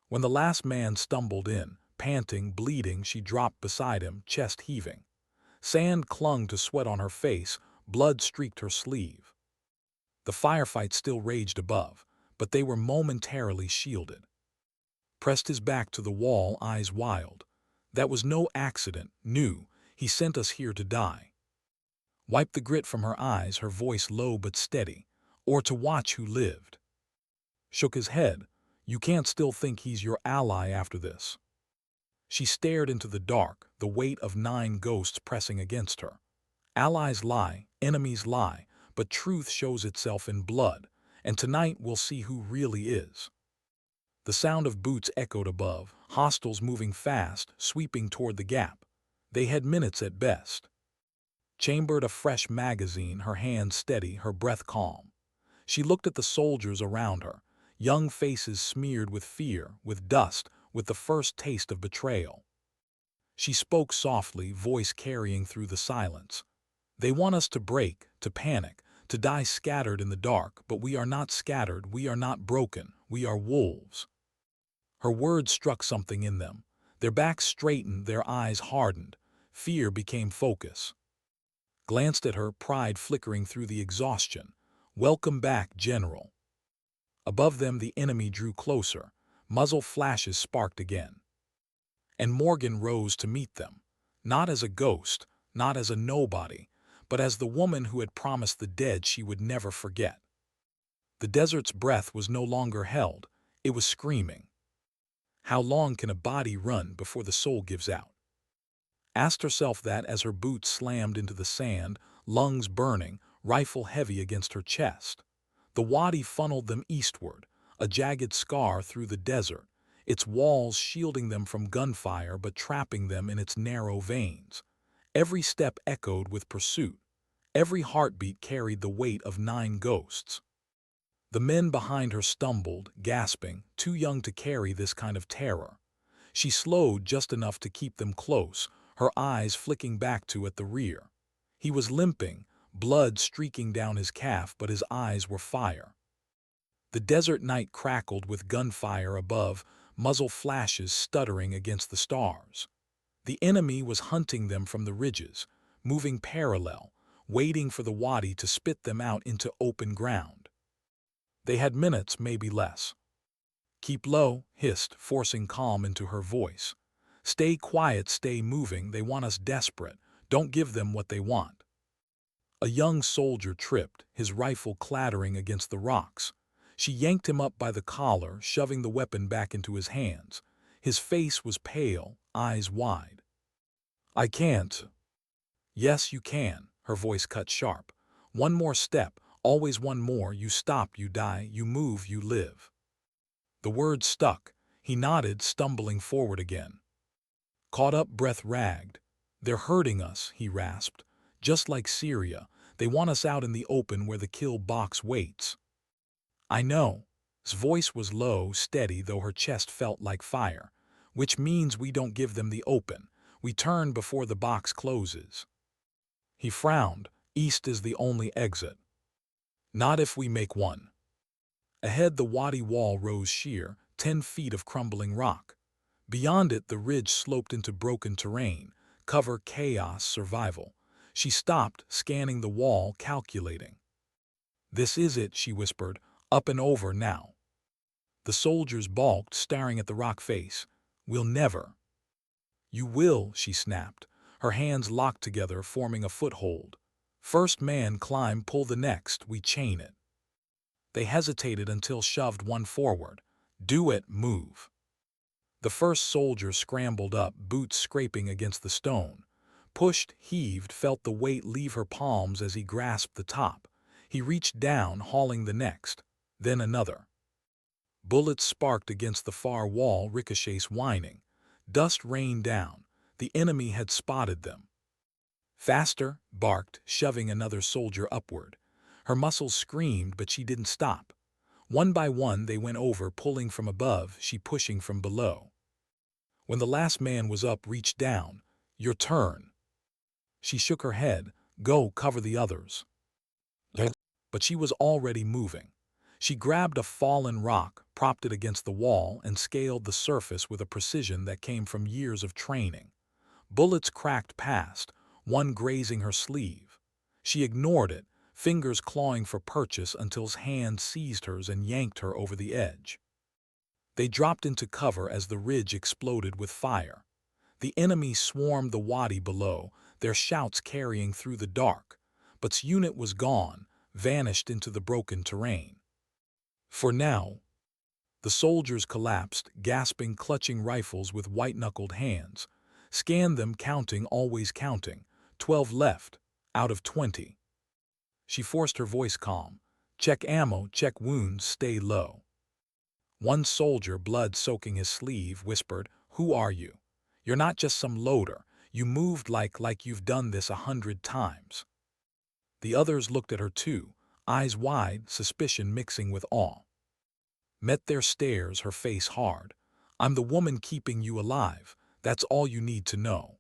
When the last man stumbled in, panting, bleeding, she dropped beside him, chest heaving. Sand clung to sweat on her face, blood streaked her sleeve. The firefight still raged above, but they were momentarily shielded. Pressed his back to the wall, eyes wild. That was no accident, knew. He sent us here to die. Wiped the grit from her eyes, her voice low but steady. Or to watch who lived. Shook his head. You can't still think he's your ally after this. She stared into the dark, the weight of 9 ghosts pressing against her. Allies lie, enemies lie, but truth shows itself in blood, and tonight we'll see who really is. The sound of boots echoed above, hostiles moving fast, sweeping toward the gap. They had minutes at best. Chambered a fresh magazine, her hands steady, her breath calm. She looked at the soldiers around her, young faces smeared with fear, with dust, with the first taste of betrayal. She spoke softly, voice carrying through the silence. They want us to break, to panic, to die scattered in the dark, but we are not scattered, we are not broken, we are wolves. Her words struck something in them. Their backs straightened, their eyes hardened. Fear became focus. Glanced at her, pride flickering through the exhaustion. Welcome back, General. Above them the enemy drew closer, muzzle flashes sparked again. And Morgan rose to meet them, not as a ghost, not as a nobody, but as the woman who had promised the dead she would never forget. The desert's breath was no longer held, it was screaming. How long can a body run before the soul gives out? Asked herself that as her boots slammed into the sand, lungs burning, rifle heavy against her chest. The wadi funneled them eastward, a jagged scar through the desert, its walls shielding them from gunfire but trapping them in its narrow veins. Every step echoed with pursuit. Every heartbeat carried the weight of 9 ghosts. The men behind her stumbled, gasping, too young to carry this kind of terror. She slowed just enough to keep them close, her eyes flicking back to at the rear. He was limping, blood streaking down his calf, but his eyes were fire. The desert night crackled with gunfire above, muzzle flashes stuttering against the stars. The enemy was hunting them from the ridges, moving parallel, waiting for the wadi to spit them out into open ground. They had minutes, maybe less. "Keep low," hissed, forcing calm into her voice. "Stay quiet, stay moving, they want us desperate. Don't give them what they want." A young soldier tripped, his rifle clattering against the rocks. She yanked him up by the collar, shoving the weapon back into his hands. His face was pale, eyes wide. "I can't." "Yes, you can," her voice cut sharp. "One more step, always one more, you stop, you die, you move, you live." The words stuck. He nodded, stumbling forward again. Caught up, breath ragged. "They're hurting us," he rasped. "Just like Syria. They want us out in the open where the kill box waits." "I know." His voice was low, steady, though her chest felt like fire. "Which means we don't give them the open. We turn before the box closes." He frowned. "East is the only exit." "Not if we make one." Ahead the wadi wall rose sheer, 10 feet of crumbling rock. Beyond it the ridge sloped into broken terrain, cover, chaos, survival. She stopped, scanning the wall, calculating. "This is it," she whispered. "Up and over now." The soldiers balked, staring at the rock face. "We'll never." "You will," she snapped, her hands locked together, forming a foothold. "First man climb, pull the next, we chain it." They hesitated until shoved one forward. "Do it, move." The first soldier scrambled up, boots scraping against the stone. Pushed, heaved, felt the weight leave her palms as he grasped the top. He reached down, hauling the next. Then another. Bullets sparked against the far wall, ricochets whining. Dust rained down. The enemy had spotted them. "Faster," barked, shoving another soldier upward. Her muscles screamed, but she didn't stop. One by one they went over, pulling from above, she pushing from below. When the last man was up, reached down. "Your turn." She shook her head. "Go, cover the others." But she was already moving. She grabbed a fallen rock, propped it against the wall, and scaled the surface with a precision that came from years of training. Bullets cracked past, one grazing her sleeve. She ignored it, fingers clawing for purchase until his hand seized hers and yanked her over the edge. They dropped into cover as the ridge exploded with fire. The enemy swarmed the wadi below, their shouts carrying through the dark. But's unit was gone, vanished into the broken terrain. For now, the soldiers collapsed, gasping, clutching rifles with white-knuckled hands. Scanned them, counting, always counting. 12 left, out of 20. She forced her voice calm. "Check ammo, check wounds, stay low." One soldier, blood soaking his sleeve, whispered, "Who are you? You're not just some loader. You moved like you've done this 100 times." The others looked at her too, eyes wide, suspicion mixing with awe. Met their stares, her face hard. "I'm the woman keeping you alive. That's all you need to know."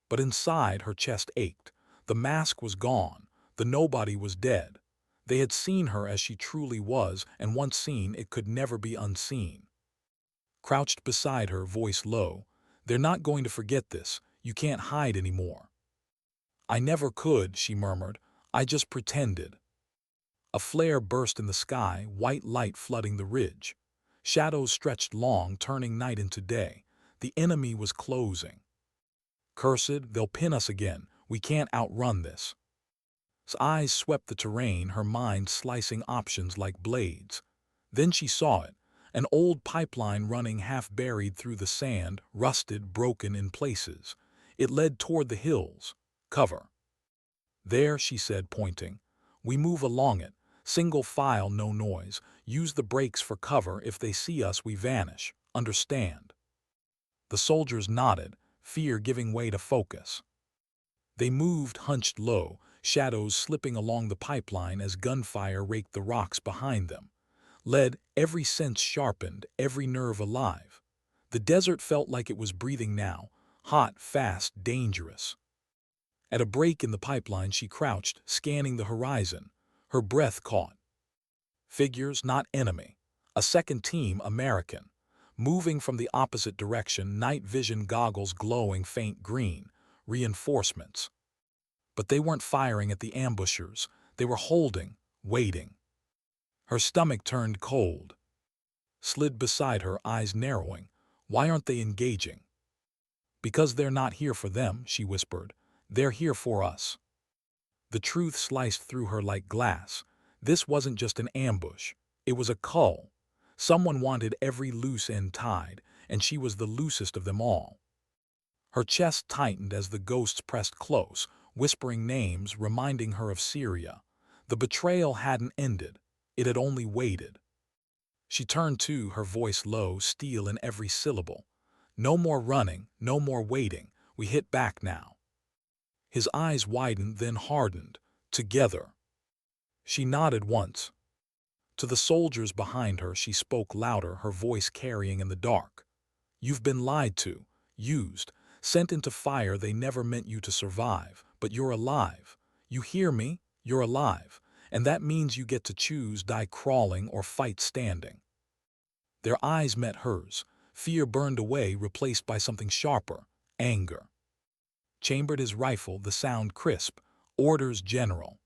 But inside, her chest ached. The mask was gone. The nobody was dead. They had seen her as she truly was, and once seen, it could never be unseen. Crouched beside her, voice low, "They're not going to forget this. You can't hide anymore." "I never could," she murmured. "I just pretended." A flare burst in the sky, white light flooding the ridge. Shadows stretched long, turning night into day. The enemy was closing. Cursed, they'll pin us again. We can't outrun this. His eyes swept the terrain, her mind slicing options like blades. Then she saw it, an old pipeline running half-buried through the sand, rusted, broken in places. It led toward the hills. Cover. There, she said, pointing. We move along it. Single file, no noise. Use the brakes for cover. If they see us, we vanish. Understand? The soldiers nodded, fear giving way to focus. They moved hunched low, shadows slipping along the pipeline as gunfire raked the rocks behind them. Lead, every sense sharpened, every nerve alive. The desert felt like it was breathing now, hot, fast, dangerous. At a break in the pipeline, she crouched, scanning the horizon. Her breath caught. Figures, not enemy. A second team, American. Moving from the opposite direction, night vision goggles glowing faint green. Reinforcements. But they weren't firing at the ambushers. They were holding, waiting. Her stomach turned cold. Slid beside her, eyes narrowing. Why aren't they engaging? Because they're not here for them, she whispered. They're here for us. The truth sliced through her like glass. This wasn't just an ambush. It was a cull. Someone wanted every loose end tied, and she was the loosest of them all. Her chest tightened as the ghosts pressed close, whispering names, reminding her of Syria. The betrayal hadn't ended. It had only waited. She turned to, her voice low, steel in every syllable. No more running, no more waiting. We hit back now. His eyes widened, then hardened. Together. She nodded once. To the soldiers behind her, she spoke louder, her voice carrying in the dark. You've been lied to, used, sent into fire they never meant you to survive, but you're alive. You hear me? You're alive. And that means you get to choose, die crawling or fight standing. Their eyes met hers. Fear burned away, replaced by something sharper, anger. Chambered his rifle, the sound crisp. Orders, General.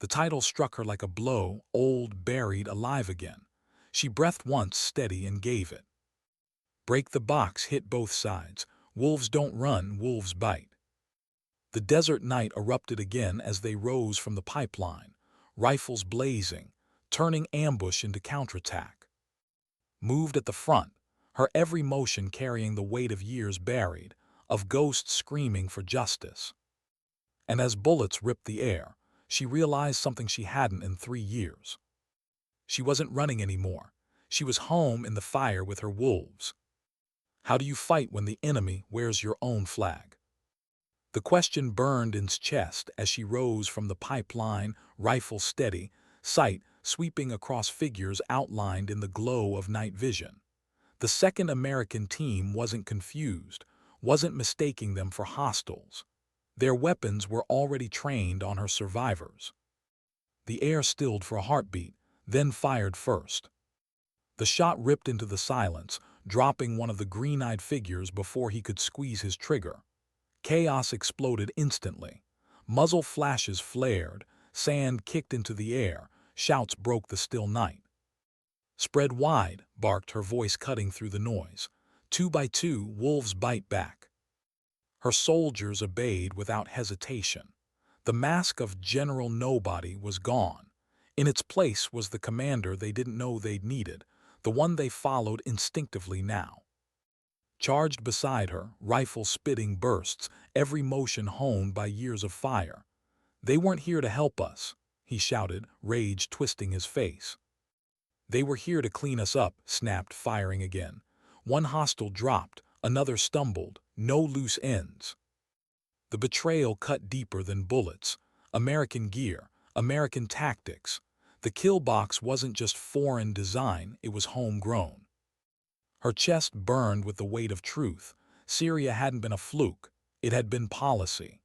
The title struck her like a blow, old, buried, alive again. She breathed once, steady, and gave it. Break the box, hit both sides. Wolves don't run, wolves bite. The desert night erupted again as they rose from the pipeline, rifles blazing, turning ambush into counterattack. Moved at the front, her every motion carrying the weight of years buried, of ghosts screaming for justice. And as bullets ripped the air, she realized something she hadn't in 3 years. She wasn't running anymore. She was home in the fire with her wolves. How do you fight when the enemy wears your own flag? The question burned in his chest as she rose from the pipeline, rifle steady, sight sweeping across figures outlined in the glow of night vision. The second American team wasn't confused, wasn't mistaking them for hostiles. Their weapons were already trained on her survivors. The air stilled for a heartbeat, then fired first. The shot ripped into the silence, dropping one of the green-eyed figures before he could squeeze his trigger. Chaos exploded instantly. Muzzle flashes flared, sand kicked into the air, shouts broke the still night. Spread wide, barked, her voice cutting through the noise. 2 by 2, wolves bite back. Her soldiers obeyed without hesitation. The mask of General Nobody was gone. In its place was the commander they didn't know they'd needed, the one they followed instinctively now. Charged beside her, rifle spitting bursts, every motion honed by years of fire. They weren't here to help us, he shouted, rage twisting his face. They were here to clean us up, snapped, firing again. One hostile dropped, another stumbled, no loose ends. The betrayal cut deeper than bullets. American gear, American tactics. The kill box wasn't just foreign design, it was homegrown. Her chest burned with the weight of truth. Syria hadn't been a fluke, it had been policy.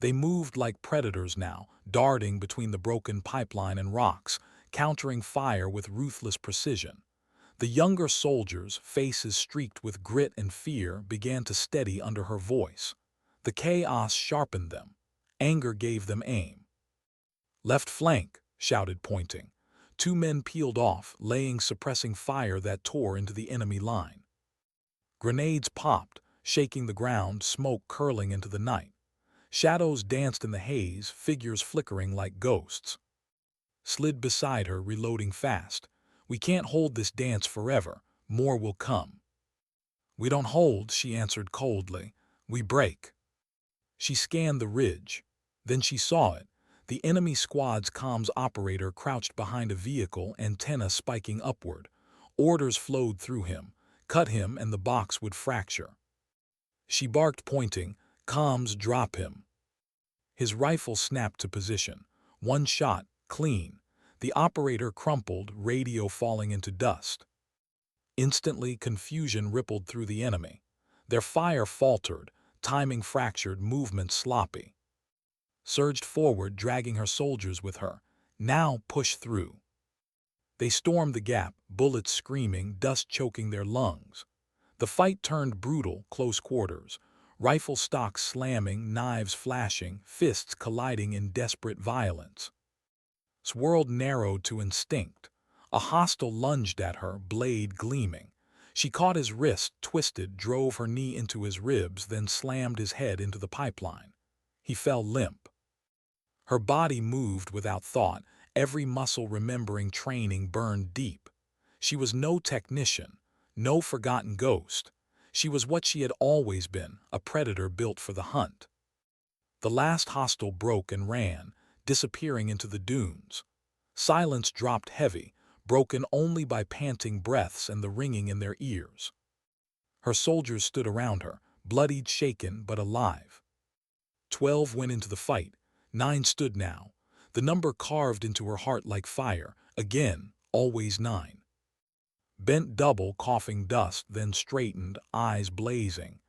They moved like predators now, darting between the broken pipeline and rocks, countering fire with ruthless precision. The younger soldiers, faces streaked with grit and fear, began to steady under her voice. The chaos sharpened them. Anger gave them aim. Left flank, shouted pointing. Two men peeled off, laying suppressing fire that tore into the enemy line. Grenades popped, shaking the ground, smoke curling into the night. Shadows danced in the haze, figures flickering like ghosts. Slid beside her, reloading fast. We can't hold this dance forever. More will come. We don't hold, she answered coldly. We break. She scanned the ridge. Then she saw it. The enemy squad's comms operator crouched behind a vehicle, antenna spiking upward. Orders flowed through him. Cut him and the box would fracture. She barked, pointing. Comms, drop him. His rifle snapped to position. One shot, clean. The operator crumpled, radio falling into dust. Instantly, confusion rippled through the enemy. Their fire faltered, timing fractured, movement sloppy. Surged forward, dragging her soldiers with her. Now push through. They stormed the gap, bullets screaming, dust choking their lungs. The fight turned brutal, close quarters. Rifle stocks slamming, knives flashing, fists colliding in desperate violence. His world narrowed to instinct. A hostile lunged at her, blade gleaming. She caught his wrist, twisted, drove her knee into his ribs, then slammed his head into the pipeline. He fell limp. Her body moved without thought, every muscle remembering training burned deep. She was no technician, no forgotten ghost. She was what she had always been, a predator built for the hunt. The last hostile broke and ran, disappearing into the dunes. Silence dropped heavy, broken only by panting breaths and the ringing in their ears. Her soldiers stood around her, bloodied, shaken, but alive. 12 went into the fight. 9 stood now. The number carved into her heart like fire. Again, always 9. Bent double, coughing dust, then straightened, eyes blazing.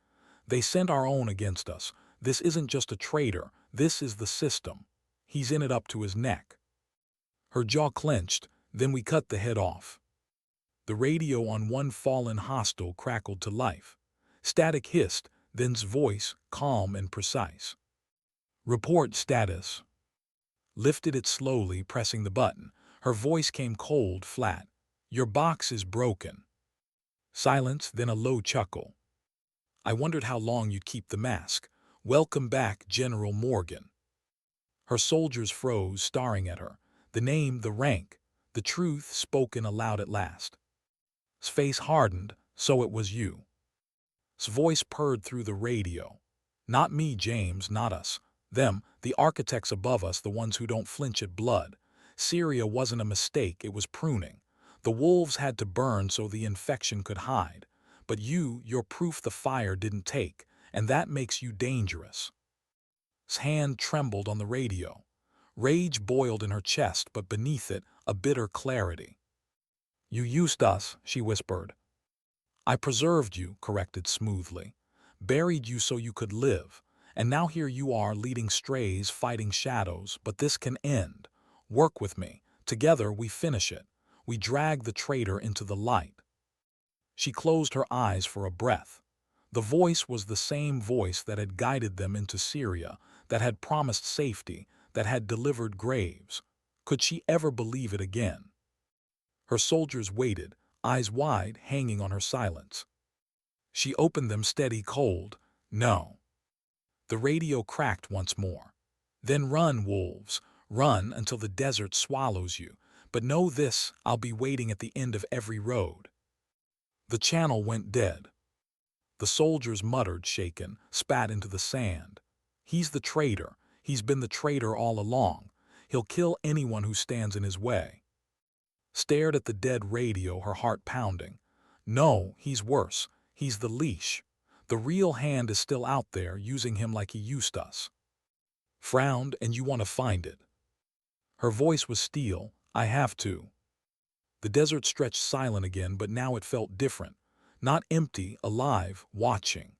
They sent our own against us. This isn't just a traitor. This is the system. He's in it up to his neck. Her jaw clenched, then we cut the head off. The radio on one fallen hostile crackled to life. Static hissed, then's voice, calm and precise. Report status. Lifted it slowly, pressing the button. Her voice came cold, flat. Your box is broken. Silence, then a low chuckle. I wondered how long you'd keep the mask. Welcome back, General Morgan. Her soldiers froze, staring at her. The name, the rank, the truth spoken aloud at last. His face hardened, so it was you. His voice purred through the radio. Not me, James, not us. Them, the architects above us, the ones who don't flinch at blood. Syria wasn't a mistake, it was pruning. The wolves had to burn so the infection could hide. But you're proof the fire didn't take, and that makes you dangerous. His hand trembled on the radio. Rage boiled in her chest, but beneath it, a bitter clarity. You used us, she whispered. I preserved you, corrected smoothly. Buried you so you could live. And now here you are, leading strays, fighting shadows, but this can end. Work with me. Together we finish it. We drag the traitor into the light. She closed her eyes for a breath. The voice was the same voice that had guided them into Syria, that had promised safety, that had delivered graves. Could she ever believe it again? Her soldiers waited, eyes wide, hanging on her silence. She opened them, steady, cold. No. The radio cracked once more. Then run, wolves. Run until the desert swallows you. But know this, I'll be waiting at the end of every road. The channel went dead. The soldiers muttered, shaken, spat into the sand. He's the traitor. He's been the traitor all along. He'll kill anyone who stands in his way. Stared at the dead radio, her heart pounding. No, he's worse. He's the leash. The real hand is still out there, using him like he used us. Frowned, and you want to find it. Her voice was steel. I have to. The desert stretched silent again, but now it felt different. Not empty, alive, watching.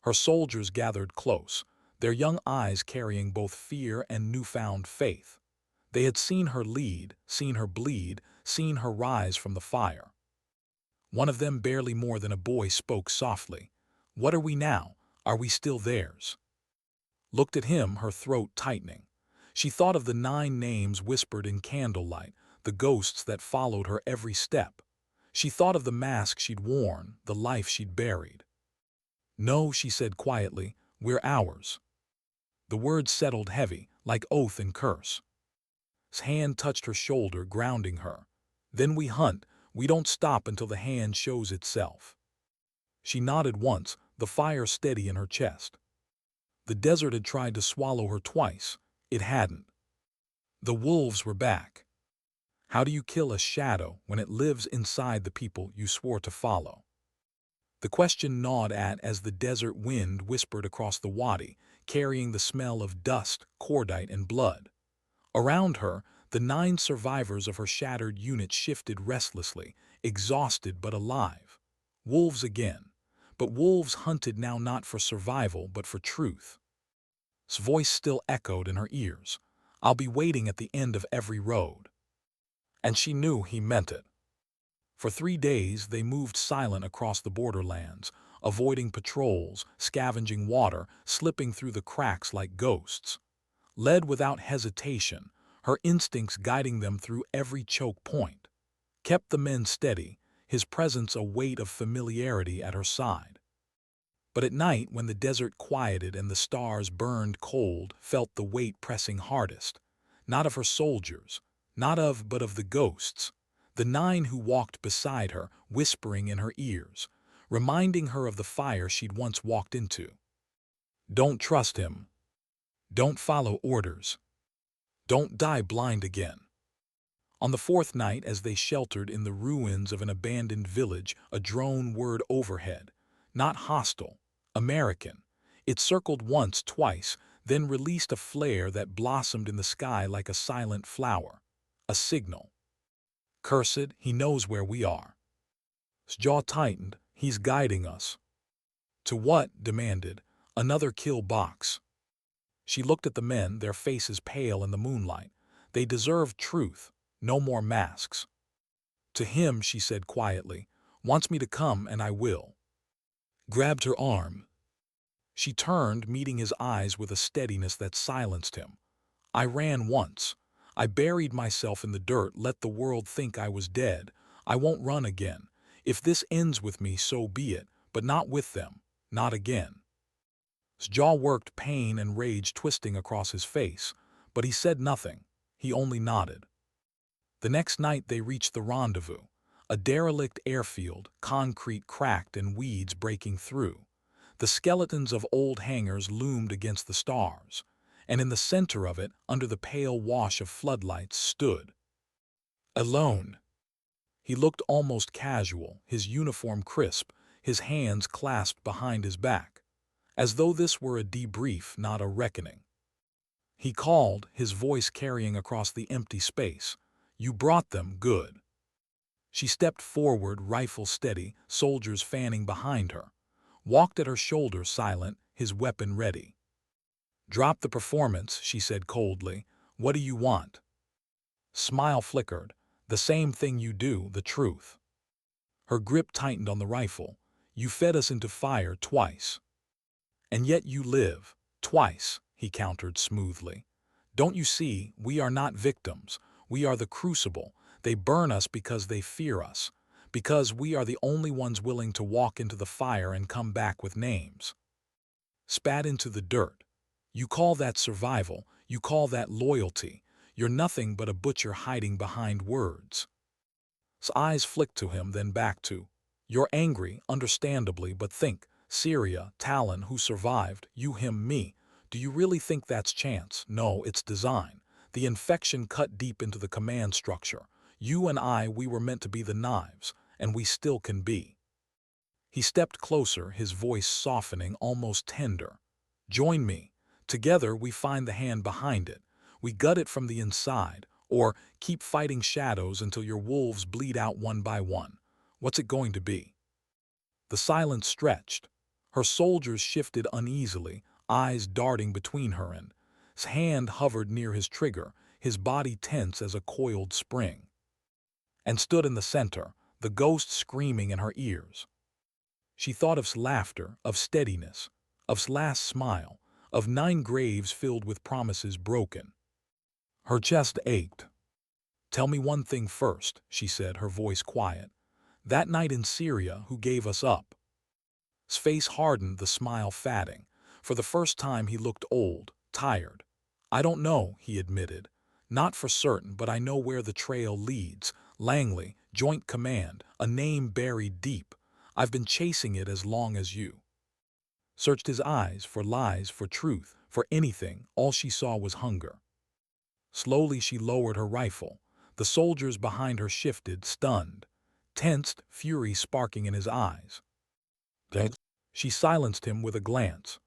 Her soldiers gathered close, their young eyes carrying both fear and newfound faith. They had seen her lead, seen her bleed, seen her rise from the fire. One of them, barely more than a boy, spoke softly. What are we now? Are we still theirs? Looked at him, her throat tightening. She thought of the 9 names whispered in candlelight, the ghosts that followed her every step. She thought of the mask she'd worn, the life she'd buried. "No," she said quietly, "we're ours." The words settled heavy, like oath and curse. His hand touched her shoulder, grounding her. "Then we hunt. We don't stop until the hand shows itself." She nodded once, the fire steady in her chest. The desert had tried to swallow her twice. It hadn't. The wolves were back. How do you kill a shadow when it lives inside the people you swore to follow? The question gnawed at as the desert wind whispered across the wadi, carrying the smell of dust, cordite, and blood. Around her, the 9 survivors of her shattered unit shifted restlessly, exhausted but alive. Wolves again. But wolves hunted now not for survival but for truth. His voice still echoed in her ears. "I'll be waiting at the end of every road." And she knew he meant it. For 3 days they moved silent across the borderlands, avoiding patrols, scavenging water, slipping through the cracks like ghosts. Led without hesitation, her instincts guiding them through every choke point. Kept the men steady, his presence a weight of familiarity at her side. But at night, when the desert quieted and the stars burned cold, felt the weight pressing hardest. Not of her soldiers, but of the ghosts. The 9 who walked beside her, whispering in her ears, reminding her of the fire she'd once walked into. Don't trust him. Don't follow orders. Don't die blind again. On the 4th night, as they sheltered in the ruins of an abandoned village, a drone whirred overhead. Not hostile. American. It circled once, twice, then released a flare that blossomed in the sky like a silent flower. A signal. "Cursed, he knows where we are." His jaw tightened. "He's guiding us." "To what?" demanded. "Another kill box." She looked at the men, their faces pale in the moonlight. They deserved truth. No more masks. "To him," she said quietly. "Wants me to come, and I will." Grabbed her arm. She turned, meeting his eyes with a steadiness that silenced him. "I ran once. I buried myself in the dirt, let the world think I was dead. I won't run again. If this ends with me, so be it, but not with them. Not again." His jaw worked, pain and rage twisting across his face, but he said nothing. He only nodded. The next night they reached the rendezvous, a derelict airfield, concrete cracked and weeds breaking through. The skeletons of old hangars loomed against the stars, and in the center of it, under the pale wash of floodlights, stood. Alone. He looked almost casual, his uniform crisp, his hands clasped behind his back, as though this were a debrief, not a reckoning. He called, his voice carrying across the empty space. "You brought them, good." She stepped forward, rifle steady, soldiers fanning behind her. Walked at her shoulder silent, his weapon ready. "Drop the performance," she said coldly. "What do you want?" Smile flickered. "The same thing you do, the truth." Her grip tightened on the rifle. "You fed us into fire twice. And yet you live. Twice," he countered smoothly. "Don't you see, we are not victims. We are the crucible. They burn us because they fear us. Because we are the only ones willing to walk into the fire and come back with names." Spat into the dirt. "You call that survival, you call that loyalty. You're nothing but a butcher hiding behind words." His eyes flicked to him, then back to, "You're angry, understandably, but think, Syria, Talon, who survived, you, him, me. Do you really think that's chance? No, it's design. The infection cut deep into the command structure. You and I, we were meant to be the knives, and we still can be." He stepped closer, his voice softening, almost tender. "Join me. Together we find the hand behind it. We gut it from the inside, or keep fighting shadows until your wolves bleed out one by one. What's it going to be?" The silence stretched. Her soldiers shifted uneasily, eyes darting between her, and his hand hovered near his trigger, his body tense as a coiled spring. And stood in the center, the ghost screaming in her ears. She thought of his laughter, of steadiness, of his last smile, of 9 graves filled with promises broken. Her chest ached. "Tell me one thing first," she said, her voice quiet. "That night in Syria, who gave us up?" His face hardened, the smile fading. For the first time he looked old, tired. "I don't know," he admitted. "Not for certain, but I know where the trail leads. Langley, Joint Command, a name buried deep. I've been chasing it as long as you." Searched his eyes for lies, for truth, for anything. All she saw was hunger. Slowly she lowered her rifle. The soldiers behind her shifted, stunned. Tensed, fury sparking in his eyes. She silenced him with a glance.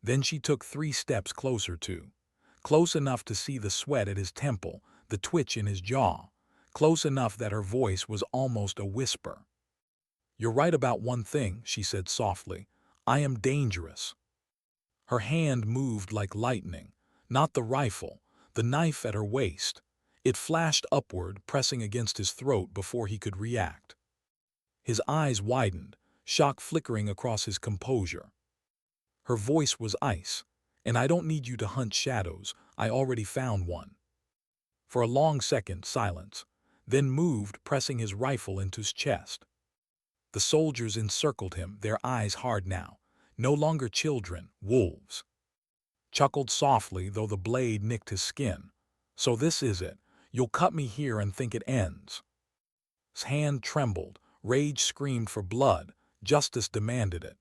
Then she took 3 steps closer to. Close enough to see the sweat at his temple, the twitch in his jaw. Close enough that her voice was almost a whisper. "You're right about one thing," she said softly. "I am dangerous." Her hand moved like lightning. Not the rifle, the knife at her waist. It flashed upward, pressing against his throat before he could react. His eyes widened, shock flickering across his composure. Her voice was ice. "And I don't need you to hunt shadows. I already found one." For a long second, silence. Then moved, pressing his rifle into his chest. The soldiers encircled him, their eyes hard now. No longer children, wolves. Chuckled softly, though the blade nicked his skin. "So this is it. You'll cut me here and think it ends." His hand trembled. Rage screamed for blood. Justice demanded it.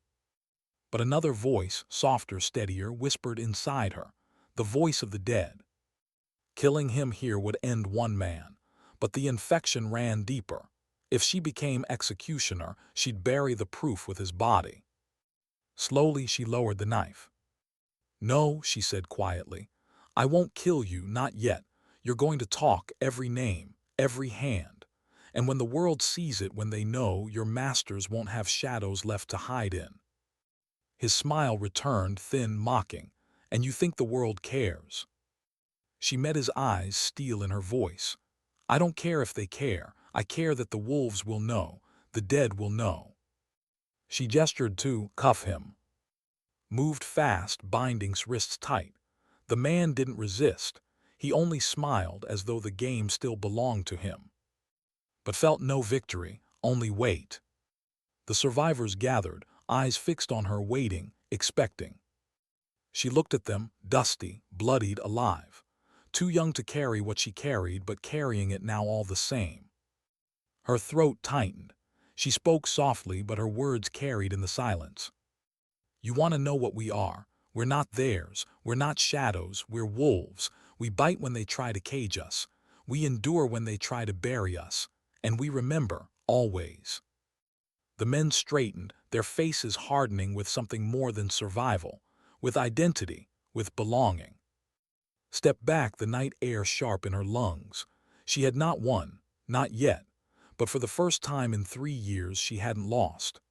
But another voice, softer, steadier, whispered inside her. The voice of the dead. Killing him here would end one man. But the infection ran deeper. If she became executioner, she'd bury the proof with his body. Slowly she lowered the knife. "No," she said quietly. "I won't kill you, not yet. You're going to talk, every name, every hand. And when the world sees it, when they know, your masters won't have shadows left to hide in." His smile returned, thin, mocking. "And you think the world cares?" She met his eyes, steel in her voice. "I don't care if they care. I care that the wolves will know. The dead will know." She gestured to cuff him. Moved fast, binding his wrists tight. The man didn't resist. He only smiled, as though the game still belonged to him. But felt no victory, only weight. The survivors gathered, eyes fixed on her, waiting, expecting. She looked at them, dusty, bloodied, alive. Too young to carry what she carried, but carrying it now all the same. Her throat tightened. She spoke softly, but her words carried in the silence. "You want to know what we are? We're not theirs. We're not shadows. We're wolves. We bite when they try to cage us. We endure when they try to bury us. And we remember, always." The men straightened, their faces hardening with something more than survival, with identity, with belonging. Stepped back, the night air sharp in her lungs. She had not won, not yet, but for the first time in 3 years she hadn't lost.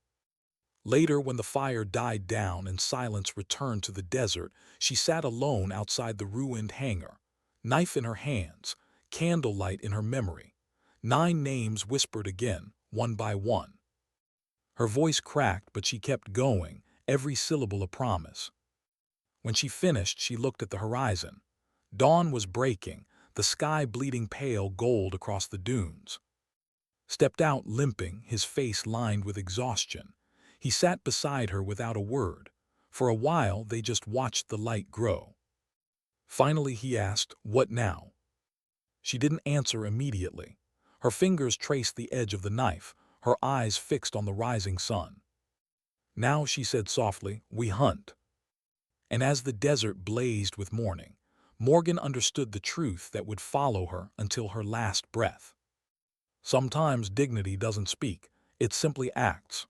Later, when the fire died down and silence returned to the desert, she sat alone outside the ruined hangar, knife in her hands, candlelight in her memory. 9 names whispered again, one by one. Her voice cracked, but she kept going, every syllable a promise. When she finished, she looked at the horizon. Dawn was breaking, the sky bleeding pale gold across the dunes. Stepped out limping, his face lined with exhaustion. He sat beside her without a word. For a while they just watched the light grow. Finally he asked, "What now?" She didn't answer immediately. Her fingers traced the edge of the knife, her eyes fixed on the rising sun. "Now," she said softly, "we hunt." And as the desert blazed with morning, Morgan understood the truth that would follow her until her last breath. Sometimes dignity doesn't speak, it simply acts.